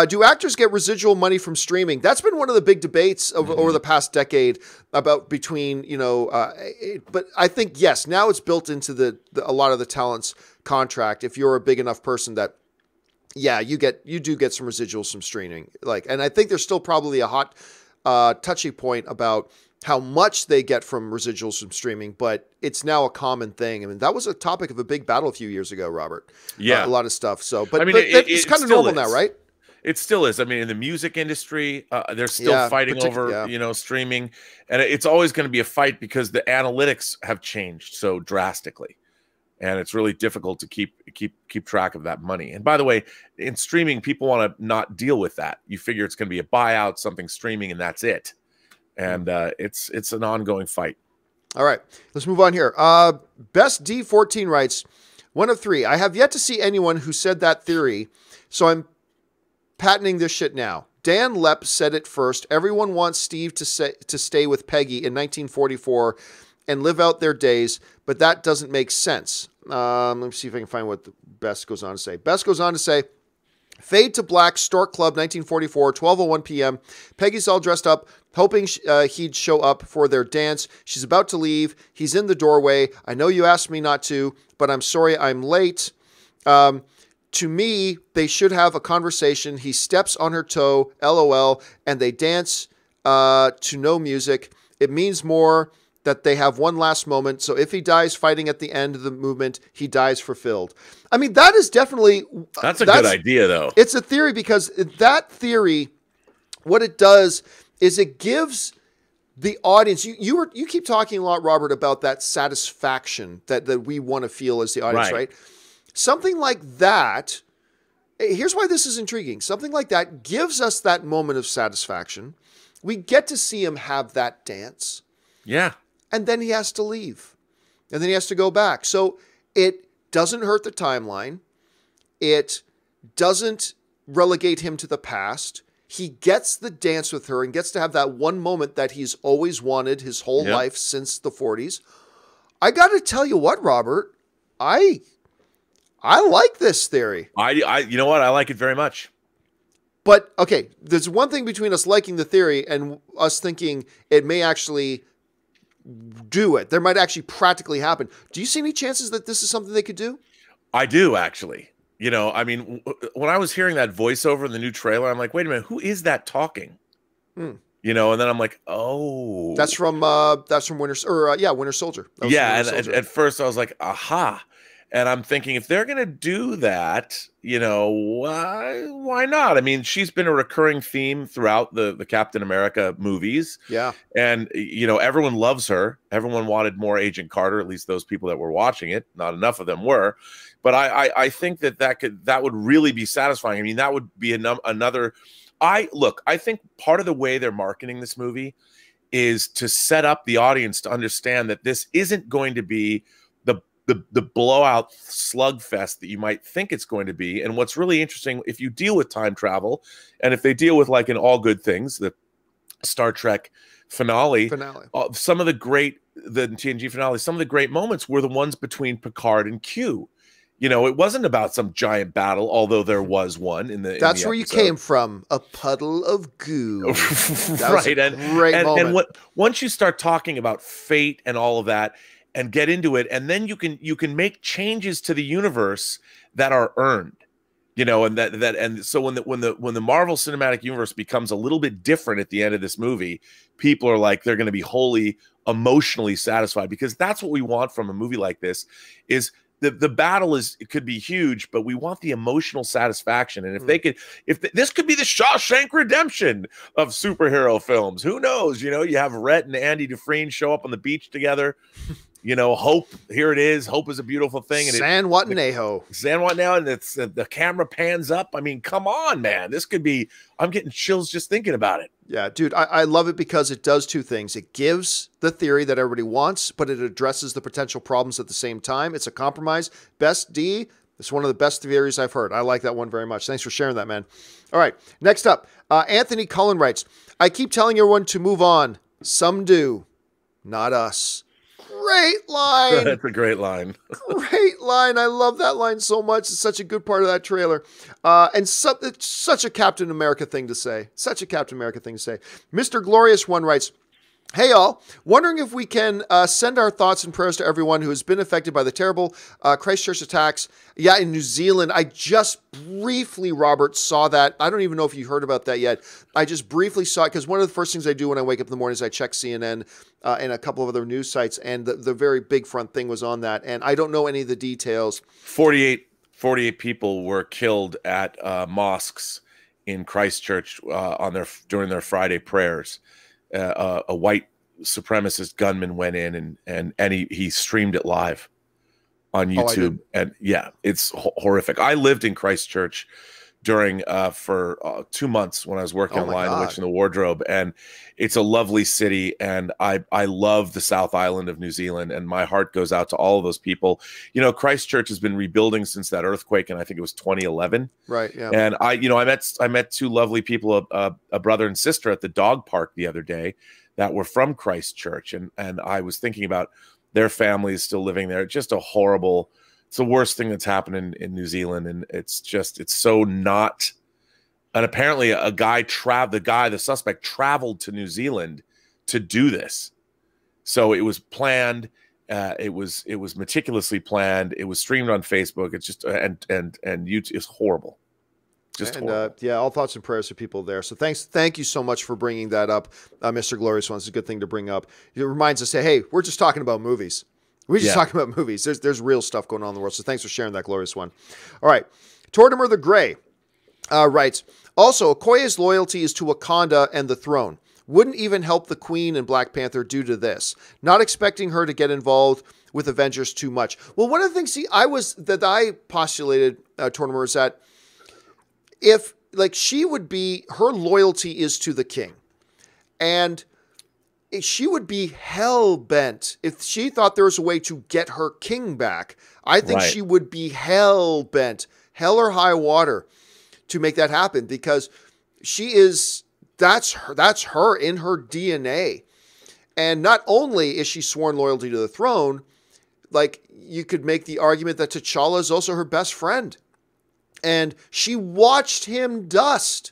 do actors get residual money from streaming? That's been one of the big debates over the past decade between, but I think, yes, now it's built into a lot of the talent's contract. If you're a big enough person that yeah, you do get some residuals from streaming. Like, and I think there's still probably a hot, touchy point about how much they get from residuals from streaming, but it's now a common thing. I mean, that was a topic of a big battle a few years ago, Robert. Yeah, a lot of stuff. So, but, I mean, it's kind of normal now, right? It still is. I mean, in the music industry, they're still fighting over, streaming, and it's always going to be a fight because the analytics have changed so drastically, and it's really difficult to keep track of that money. And by the way, in streaming, people want to not deal with that. You figure it's going to be a buyout, something streaming, and that's it. And it's an ongoing fight. All right, let's move on here. Best D14 writes, 1 of 3. I have yet to see anyone who said that theory, so I'm patenting this shit now. Dan Lepp said it first. Everyone wants Steve to stay with Peggy in 1944 and live out their days, but that doesn't make sense. Let me see if I can find what the Best goes on to say. Best goes on to say, Fade to Black, Stork Club, 1944, 12:01 p.m. Peggy's all dressed up, hoping he'd show up for their dance. She's about to leave. He's in the doorway. I know you asked me not to, but I'm sorry I'm late. To me, they should have a conversation. He steps on her toe, LOL, and they dance to no music. It means more that they have one last moment. So if he dies fighting at the end of the movement, he dies fulfilled. I mean, that is definitely... That's a good idea, though. It's a theory because that theory, what it does is it gives the audience... You keep talking a lot, Robert, about that satisfaction that we want to feel as the audience, right? Something like that... Here's why this is intriguing. Something like that gives us that moment of satisfaction. We get to see him have that dance. Yeah. And then he has to leave. And then he has to go back. So it doesn't hurt the timeline. It doesn't relegate him to the past. He gets the dance with her and gets to have that one moment that he's always wanted his whole life since the 40s. I got to tell you what, Robert, I like this theory. You know what? I like it very much. But, okay, there's one thing between us liking the theory and us thinking it may actually do it. There might actually practically happen. Do you see any chances that this is something they could do? I do, actually. I mean, when I was hearing that voiceover in the new trailer, I'm like, wait a minute, who is that talking? And then I'm like, oh. That's from Winter Soldier. Yeah, and at first I was like, aha. And I'm thinking, if they're going to do that, why not? I mean, she's been a recurring theme throughout the Captain America movies. Yeah. And, everyone loves her. Everyone wanted more Agent Carter, at least those people that were watching it. Not enough of them were. But I think that would really be satisfying. I mean, that would be another... I think part of the way they're marketing this movie is to set up the audience to understand that this isn't going to be the blowout slugfest that you might think it's going to be. And what's really interesting, if you deal with time travel, and if they deal with, like in All Good Things, the Star Trek finale, some of the TNG finale, some of the great moments were the ones between Picard and Q. It wasn't about some giant battle, although there was one in the. That's where you came from, a puddle of goo. Right, and once you start talking about fate and all of that, and get into it, and then you can make changes to the universe that are earned, and so when the Marvel Cinematic Universe becomes a little bit different at the end of this movie, people are like, they're going to be wholly emotionally satisfied, because that's what we want from a movie like this. Is the battle it could be huge, but we want the emotional satisfaction. And this could be the Shawshank Redemption of superhero films. Who knows? You have Rhett and Andy Dufresne show up on the beach together. Hope, here it is. Hope is a beautiful thing. And San Watanabe, and it's the camera pans up. I mean, come on, man. This could be, I'm getting chills just thinking about it. Yeah, dude, I love it because it does two things. It gives the theory that everybody wants, but it addresses the potential problems at the same time. It's a compromise. Best D, it's one of the best theories I've heard. I like that one very much. Thanks for sharing that, man. All right, next up, Anthony Cullen writes, I keep telling everyone to move on. Some do, not us. Great line. That's a great line. Great line. I love that line so much. It's such a good part of that trailer. It's such a Captain America thing to say. Such a Captain America thing to say. Mr. Glorious One writes, Hey, all. Wondering if we can send our thoughts and prayers to everyone who has been affected by the terrible Christchurch attacks. Yeah, in New Zealand. I just briefly, Robert, saw that. I don't even know if you heard about that yet. I just briefly saw it because one of the first things I do when I wake up in the morning is I check CNN and a couple of other news sites, and the very big front thing was on that. And I don't know any of the details. 48 people were killed at mosques in Christchurch during their Friday prayers. A white supremacist gunman went in and he streamed it live on YouTube. And yeah, it's horrific. I lived in Christchurch during for 2 months when I was working on Lion, the Witch, and the Wardrobe, and it's a lovely city, and I love the South Island of New Zealand, and my heart goes out to all of those people. You know, Christchurch has been rebuilding since that earthquake, and I think it was 2011. Right. Yeah. And I met two lovely people, a brother and sister, at the dog park the other day that were from Christchurch, and I was thinking about their families still living there. Just a horrible. It's the worst thing that's happened in New Zealand, and it's so not. And apparently, the suspect traveled to New Zealand to do this, so it was planned. It was meticulously planned. It was streamed on Facebook. It's just and YouTube is horrible. Just horrible. Yeah, all thoughts and prayers to people there. So thank you so much for bringing that up, Mr. Glorious One. It's a good thing to bring up. It reminds us, hey, we're just talking about movies. We're just talking about movies. There's real stuff going on in the world. So thanks for sharing that, Glorious One. All right. Tortimer the Grey writes, also, Okoye's loyalty is to Wakanda and the throne. Wouldn't even help the Queen and Black Panther due to this. Not expecting her to get involved with Avengers too much. Well, one of the things I postulated, Tortimer, is that if, like, her loyalty is to the king. And she would be hell-bent if she thought there was a way to get her king back. I think she would be hell-bent, hell or high water, to make that happen, because that's her in her DNA. And not only is she sworn loyalty to the throne, like, you could make the argument that T'Challa is also her best friend. And she watched him dust.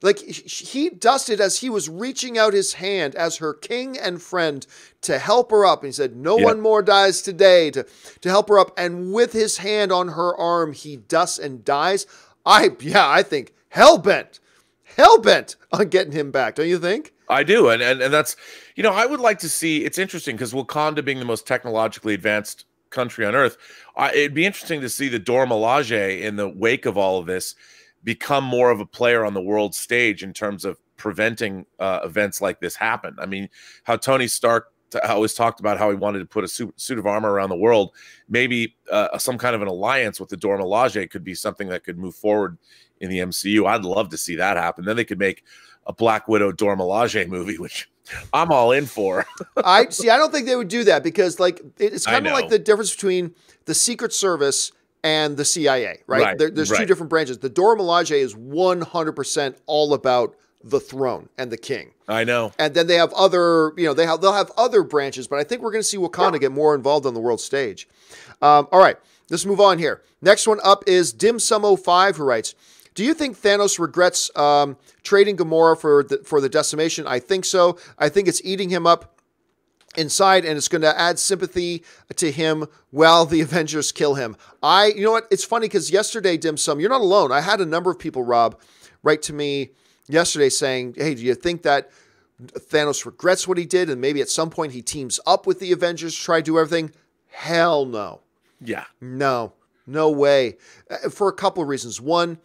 Like, he dusted as he was reaching out his hand as her king and friend to help her up. And he said, no one more dies today, to help her up. And with his hand on her arm, he dusts and dies. I think hell-bent on getting him back. Don't you think? I do. And that's, I would like to see, it's interesting because Wakanda being the most technologically advanced country on earth, it'd be interesting to see the Dora Milaje in the wake of all of this become more of a player on the world stage in terms of preventing events like this happen. I mean, how Tony Stark always talked about how he wanted to put a suit of armor around the world. Maybe some kind of an alliance with the Dora Milaje could be something that could move forward in the MCU. I'd love to see that happen. Then they could make a Black Widow Dora Milaje movie, which I'm all in for. I don't think they would do that, because, like, it's kind of like the difference between the Secret Service and the CIA, right? There's two different branches. The Dora Milaje is 100% all about the throne and the king. I know. And then they have other, they'll have other branches, but I think we're going to see Wakanda get more involved on the world stage. All right, let's move on here. Next one up is Dim Sum 05, who writes, do you think Thanos regrets trading Gamora for the decimation? I think so. I think it's eating him up inside, and it's going to add sympathy to him while the Avengers kill him. You know what? It's funny because yesterday, Dim Sum, you're not alone. I had a number of people, Rob, write to me yesterday saying, hey, do you think that Thanos regrets what he did and maybe at some point he teams up with the Avengers to try to do everything? Hell no. Yeah. No way. For a couple of reasons. One,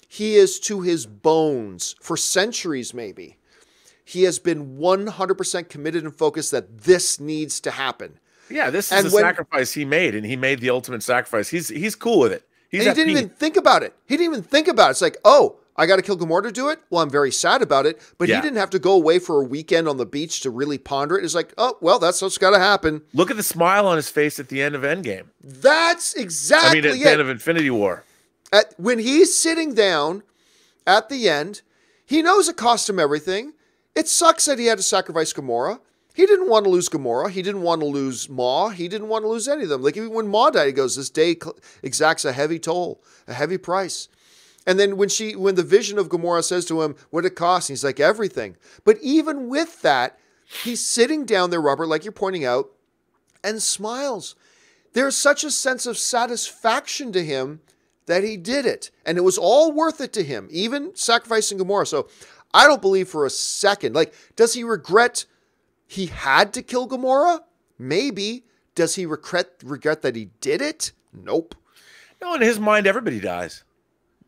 he is to his bones for centuries, maybe. He has been 100% committed and focused that this needs to happen. Yeah, this is a sacrifice he made, and he made the ultimate sacrifice. He's cool with it. He didn't even think about it. It's like, oh, I got to kill Gamora to do it? Well, I'm very sad about it, but he didn't have to go away for a weekend on the beach to really ponder it. It's like, oh, well, that's what's got to happen. Look at the smile on his face at the end of Endgame. That's exactly at the end of Infinity War. When he's sitting down at the end, he knows it cost him everything. It sucks that he had to sacrifice Gamora. He didn't want to lose Gamora. He didn't want to lose Maw. He didn't want to lose any of them. Like, even when Maw died, he goes, this day exacts a heavy toll, a heavy price. And then when the vision of Gamora says to him, what did it cost? And he's like, everything. But even with that, He's sitting down there, Robert, like you're pointing out, and smiles. There's such a sense of satisfaction to him that he did it. And it was all worth it to him, even sacrificing Gamora. So I don't believe for a second. Like, does he regret he had to kill Gamora? Maybe. Does he regret that he did it? Nope. No, in his mind, everybody dies.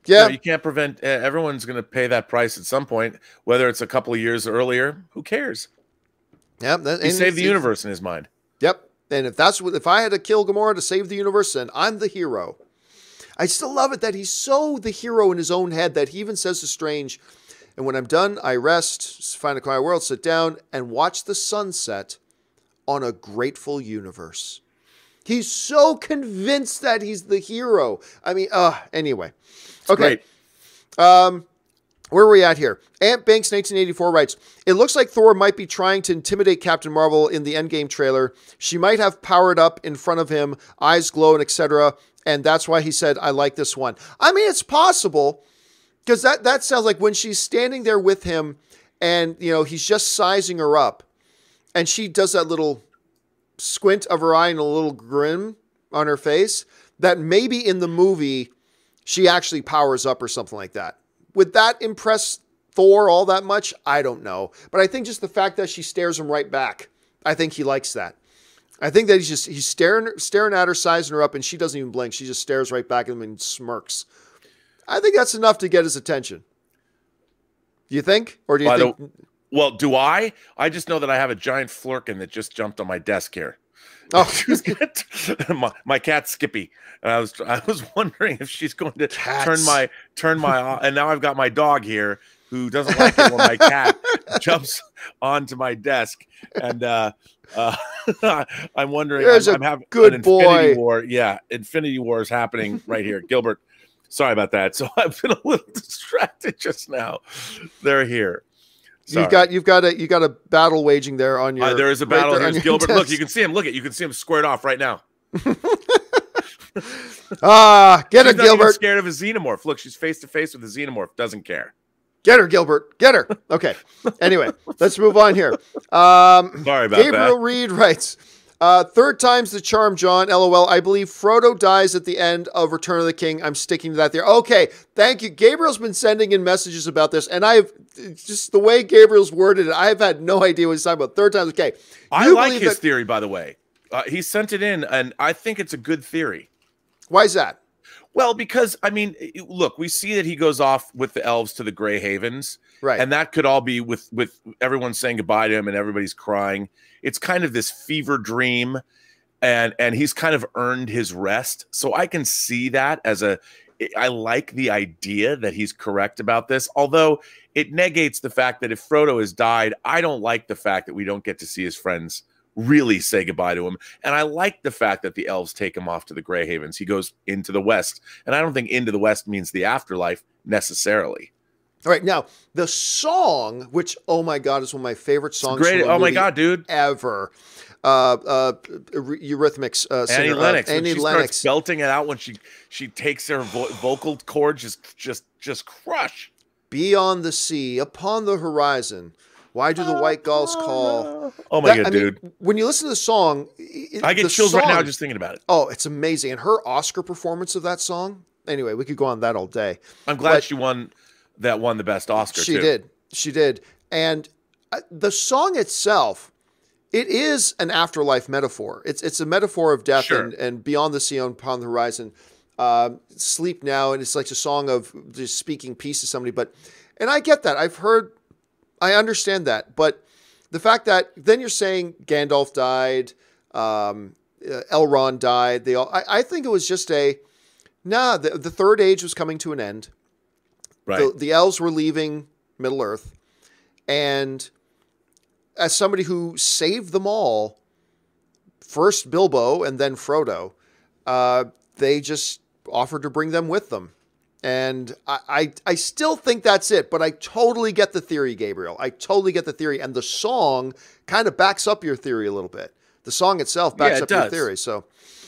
Yeah. You can't prevent, everyone's going to pay that price at some point, whether it's a couple of years earlier. Who cares? Yeah, he saved the universe in his mind. Yep. And if I had to kill Gamora to save the universe, then I'm the hero. I still love it that he's so the hero in his own head that he even says to Strange, and when I'm done, I rest, find a quiet world, sit down, and watch the sunset on a grateful universe. He's so convinced that he's the hero. I mean, anyway. Okay. Where are we at here? Ant Banks 1984 writes, it looks like Thor might be trying to intimidate Captain Marvel in the Endgame trailer. She might have powered up in front of him, eyes glowing, etc. And that's why he said, I like this one. I mean, it's possible because that sounds like when she's standing there with him and, he's just sizing her up and she does that little squint of her eye and a little grin on her face, that maybe in the movie she actually powers up or something like that. Would that impress Thor all that much? I don't know. But I think just the fact that she stares him right back, I think he likes that. I think that he's staring at her, sizing her up, and she doesn't even blink. She just stares right back at him and smirks. I think that's enough to get his attention. Do you think? Or do you think? Well, do I? I just know that I have a giant flurkin that just jumped on my desk here. Oh, my cat Skippy. And I was wondering if she's going to Cats. turn my and now I've got my dog here who doesn't like it when my cat jumps onto my desk. And I'm wondering. I'm having good an boy. Infinity War. Yeah, Infinity War is happening right here. Gilbert, sorry about that. So I've been a little distracted just now. They're here. Sorry. You've got a battle waging there on your. There is a battle. Right Here's Gilbert. Look, you can see him. You can see him squared off right now. Get her, Gilbert. Gilbert. Scared of a xenomorph. Look, she's face to face with a xenomorph. Doesn't care. Get her, Gilbert. Get her. Okay. Anyway, let's move on here. Sorry about Gabriel that. Reed writes, third time's the charm, John. LOL. I believe Frodo dies at the end of Return of the King. I'm sticking to that there. Okay. Thank you. Gabriel's been sending in messages about this, and just the way Gabriel's worded it, I've had no idea what he's talking about. Third time's okay. I like his theory, by the way. He sent it in, and I think it's a good theory. Why is that? Well, because, I mean, look, we see that he goes off with the elves to the Grey Havens. Right. And that could all be with everyone saying goodbye to him and everybody's crying. It's kind of this fever dream, and he's kind of earned his rest. So I can see that I like the idea that he's correct about this, although it negates the fact that if Frodo has died, I don't like the fact that we don't get to see his friends really say goodbye to him. And I like the fact that the elves take him off to the Grey Havens. He goes into the West. And I don't think into the West means the afterlife necessarly. All right. Now, the song, which, oh my God, is one of my favorite songs. Great. Oh my God, dude. Ever. Eurythmics singer, Annie Lennox. Annie When she Lennox starts belting it out when she takes her vocal cords, just crush. Beyond the sea, upon the horizon. Why do the white gulls call? Oh my God, dude. When you listen to the song, I get chills right now just thinking about it. Oh, it's amazing. And her Oscar performance of that song. Anyway, we could go on that all day. I'm glad she won the best Oscar. She did. And the song itself, it is an afterlife metaphor. It's a metaphor of death. Sure. and beyond the sea, upon the horizon. Sleep now, and it's like a song of just speaking peace to somebody. And I get that. I understand that, but the fact that then you're saying Gandalf died, Elrond died. I think it was just the third age was coming to an end. Right. The elves were leaving Middle Earth, and as somebody who saved them all, first Bilbo and then Frodo, they just offered to bring them with them. And I still think that's it, but I totally get the theory, Gabriel. I totally get the theory. And the song kind of backs up your theory a little bit. The song itself backs up your theory. So,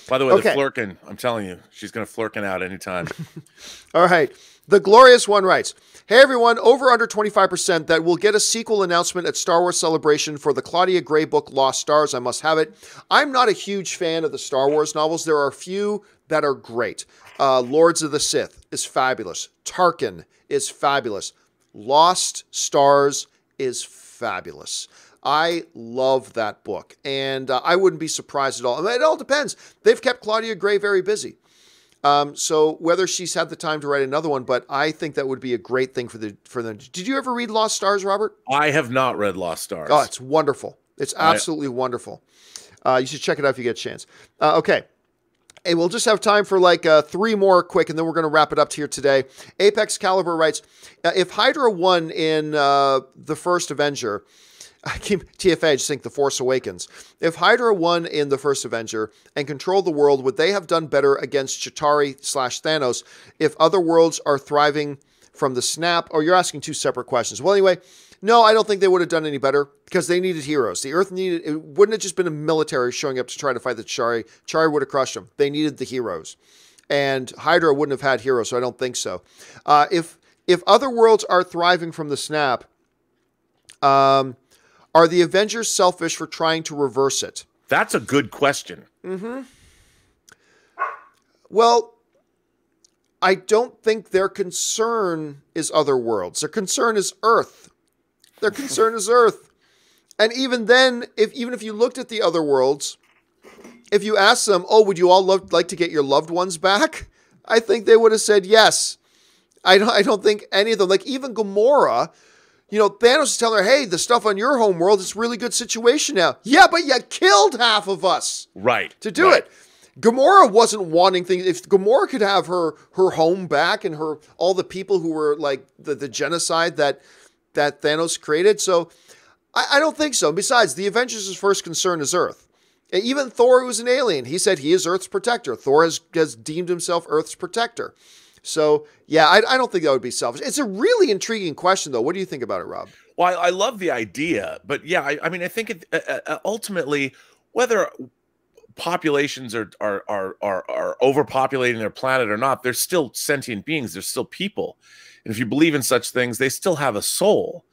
by the way, the flirkin, I'm telling you, she's going to flirkin out anytime. All right. The Glorious One writes, hey everyone, over under 25% that will get a sequel announcement at Star Wars Celebration for the Claudia Gray book Lost Stars. I must have it. I'm not a huge fan of the Star Wars novels. There are a few that are great. Lords of the Sith is fabulous. Tarkin is fabulous. Lost Stars is fabulous. I love that book, and I wouldn't be surprised at all. I mean, it all depends. They've kept Claudia Gray very busy. So whether she's had the time to write another one, but I think that would be a great thing for them. Did you ever read Lost Stars, Robert? I have not read Lost Stars. Oh, it's wonderful. It's absolutely wonderful. You should check it out if you get a chance. Okay. Hey, we'll just have time for like 3 more quick, and then we're going to wrap it up here today. Apex Caliber writes, if Hydra won in the first Avenger, TFA, I just think The Force Awakens. If Hydra won in the first Avenger and controlled the world, would they have done better against Chitauri/Thanos if other worlds are thriving from the snap? Oh, you're asking 2 separate questions. Well, anyway, no, I don't think they would have done any better because they needed heroes. The Earth needed, it wouldn't have just been a military showing up to try to fight the Chitauri. Chitauri would have crushed them. They needed the heroes. And Hydra wouldn't have had heroes, so I don't think so. If other worlds are thriving from the snap, are the Avengers selfish for trying to reverse it? That's a good question. Mm-hmm. Well, I don't think their concern is other worlds. Their concern is Earth. Their concern is Earth. And even then, even if you looked at the other worlds, if you asked them, oh, would you all like to get your loved ones back? I think they would have said yes. I don't think any of them, like even Gamora, Thanos is telling her, hey, the stuff on your home world is a really good situation now. Yeah, but you killed half of us. Right. To do it. Gamora wasn't wanting things. If Gamora could have her home back and all the people who were like the genocide that Thanos created. So I don't think so. Besides, the Avengers' first concern is Earth. Even Thor, who was an alien, he said he is Earth's protector. Thor has deemed himself Earth's protector. So, yeah, I don't think that would be selfish. It's a really intriguing question, though. What do you think about it, Rob? Well, I love the idea, but yeah, I mean, I think ultimately, whether populations are overpopulating their planet or not, they're still sentient beings. They're still people. And if you believe in such things, they still have a soul.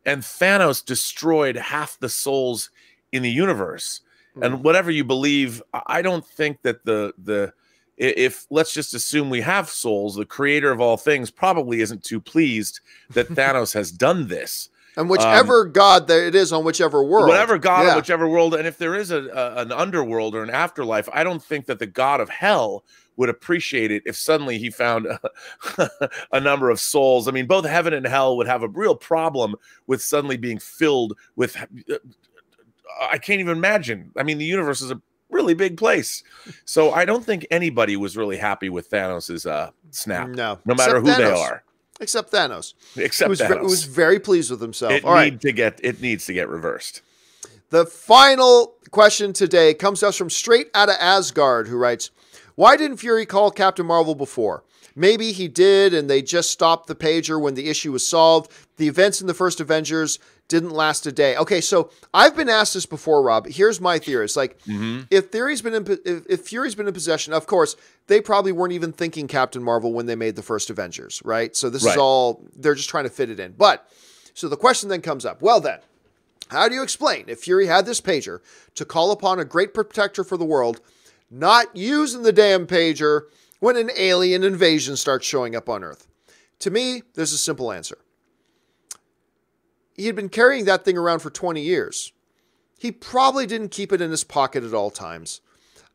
And Thanos destroyed half the souls in the universe. And whatever you believe, I don't think that if let's just assume we have souls, the creator of all things probably isn't too pleased that Thanos has done this. And whichever god that it is on whichever world. Whatever god on whichever world. And if there is an underworld or an afterlife, I don't think that the god of hell would appreciate it if suddenly he found a number of souls. I mean, both heaven and hell would have a real problem with suddenly being filled with... I can't even imagine. I mean, the universe is a really big place. So I don't think anybody was really happy with Thanos's snap. No matter who they are. Except Thanos. Thanos. Who was very pleased with himself. It needs to get reversed. The final question today comes to us from Straight Outta Asgard, who writes, why didn't Fury call Captain Marvel before? Maybe he did, and they just stopped the pager when the issue was solved. The events in the first Avengers didn't last a day. Okay, so I've been asked this before, Rob. Here's my theory. It's like, if Fury's been in possession, of course, they probably weren't even thinking Captain Marvel when they made the first Avengers, right? So this is all, they're just trying to fit it in. But, so the question then comes up, well then, how do you explain if Fury had this pager to call upon a great protector for the world, not using the damn pager when an alien invasion starts showing up on Earth? To me, there's a simple answer. He had been carrying that thing around for 20 years. He probably didn't keep it in his pocket at all times.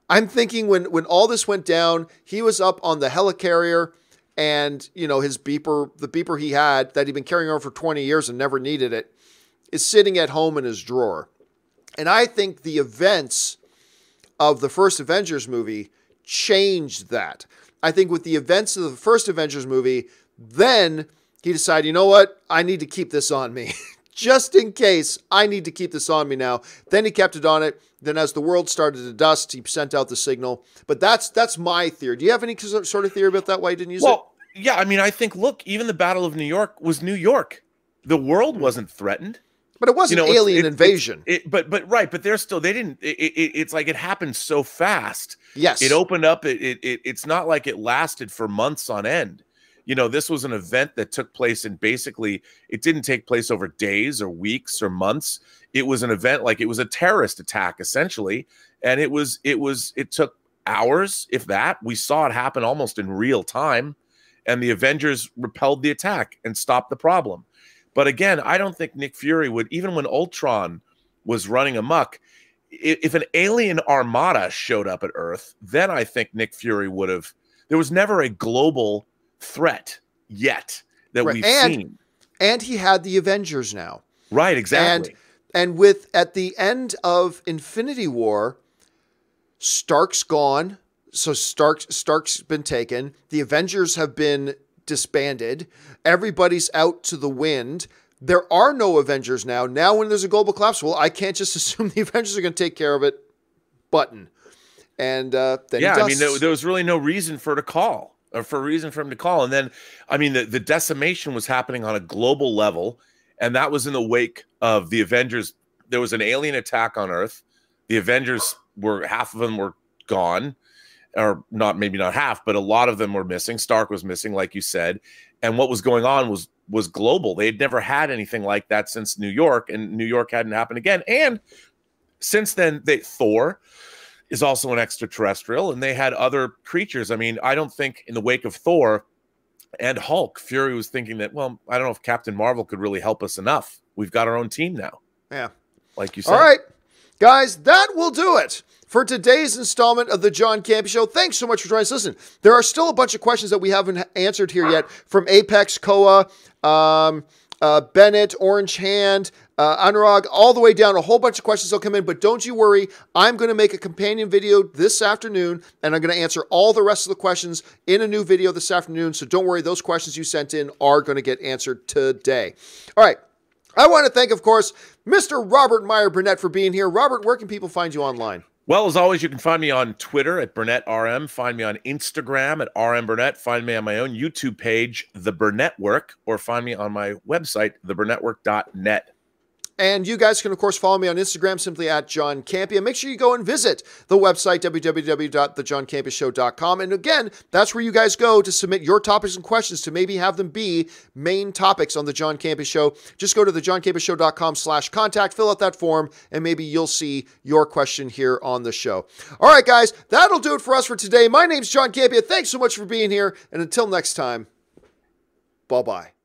I'm thinking when all this went down, he was up on the helicarrier and, his beeper, the beeper he had that he'd been carrying around for 20 years and never needed it, is sitting at home in his drawer. And I think the events of the first Avengers movie changed that. I think with the events of the first Avengers movie, then he decided, you know what? I need to keep this on me. Just in case, I need to keep this on me now. Then he kept it on it. Then as the world started to dust, he sent out the signal. But that's my theory. Do you have any sort of theory about that, why he didn't use it? Well, yeah, I mean, I think, look, even the Battle of New York was New York. The world wasn't threatened. But it wasn't alien invasion. But they're still, they didn't, it's like it happened so fast. Yes. It opened up, it's not like it lasted for months on end. You know, this was an event that took place in basically, it didn't take place over days or weeks or months. It was an event like it was a terrorist attack essentially. And it took hours, if that. We saw it happen almost in real time. And the Avengers repelled the attack and stopped the problem. But again, I don't think Nick Fury would, even when Ultron was running amok, if an alien armada showed up at Earth, then I think Nick Fury would have. There was never a global threat yet that we've seen. And he had the Avengers now. Right, exactly. And with at the end of Infinity War, Stark's gone. So Stark's been taken. The Avengers have been disbanded. Everybody's out to the wind. There are no Avengers now. Now when there's a global collapse, well, I can't just assume the Avengers are going to take care of it. Button. And then I mean, there was really no reason for it to call. Or for a reason for him to call. And then, I mean, the decimation was happening on a global level, and that was in the wake of the Avengers. There was an alien attack on Earth. The Avengers half of them were gone, or not, maybe not half, but a lot of them were missing. Stark was missing, like you said. And what was going on was global. They had never had anything like that since New York, and New York hadn't happened again. And since then, Thor is also an extraterrestrial, and they had other creatures. I mean, I don't think in the wake of Thor and Hulk, Fury was thinking that, well, I don't know if Captain Marvel could really help us enough. We've got our own team now. Yeah. Like you said. All right, guys, that will do it for today's installment of the John Campea Show. Thanks so much for joining us. Listen, there are still a bunch of questions that we haven't answered here yet from Apex, Koa, Bennett, Orange Hand, Anurag, all the way down. A whole bunch of questions will come in, but don't you worry. I'm going to make a companion video this afternoon, and I'm going to answer all the rest of the questions in a new video this afternoon. So don't worry. Those questions you sent in are going to get answered today. All right. I want to thank, of course, Mr. Robert Meyer Burnett for being here. Robert, where can people find you online? Well, as always, you can find me on Twitter at BurnettRM. Find me on Instagram at RMBurnett. Find me on my own YouTube page, The Burnett Work, or find me on my website, theburnettwork.net. And you guys can, of course, follow me on Instagram simply at John Campea. Make sure you go and visit the website, www.thejohncampeashow.com. And again, that's where you guys go to submit your topics and questions to maybe have them be main topics on the John Campea Show. Just go to thejohncampeashow.com/contact, fill out that form, and maybe you'll see your question here on the show. All right, guys, that'll do it for us for today. My name's John Campea. Thanks so much for being here. And until next time, bye-bye.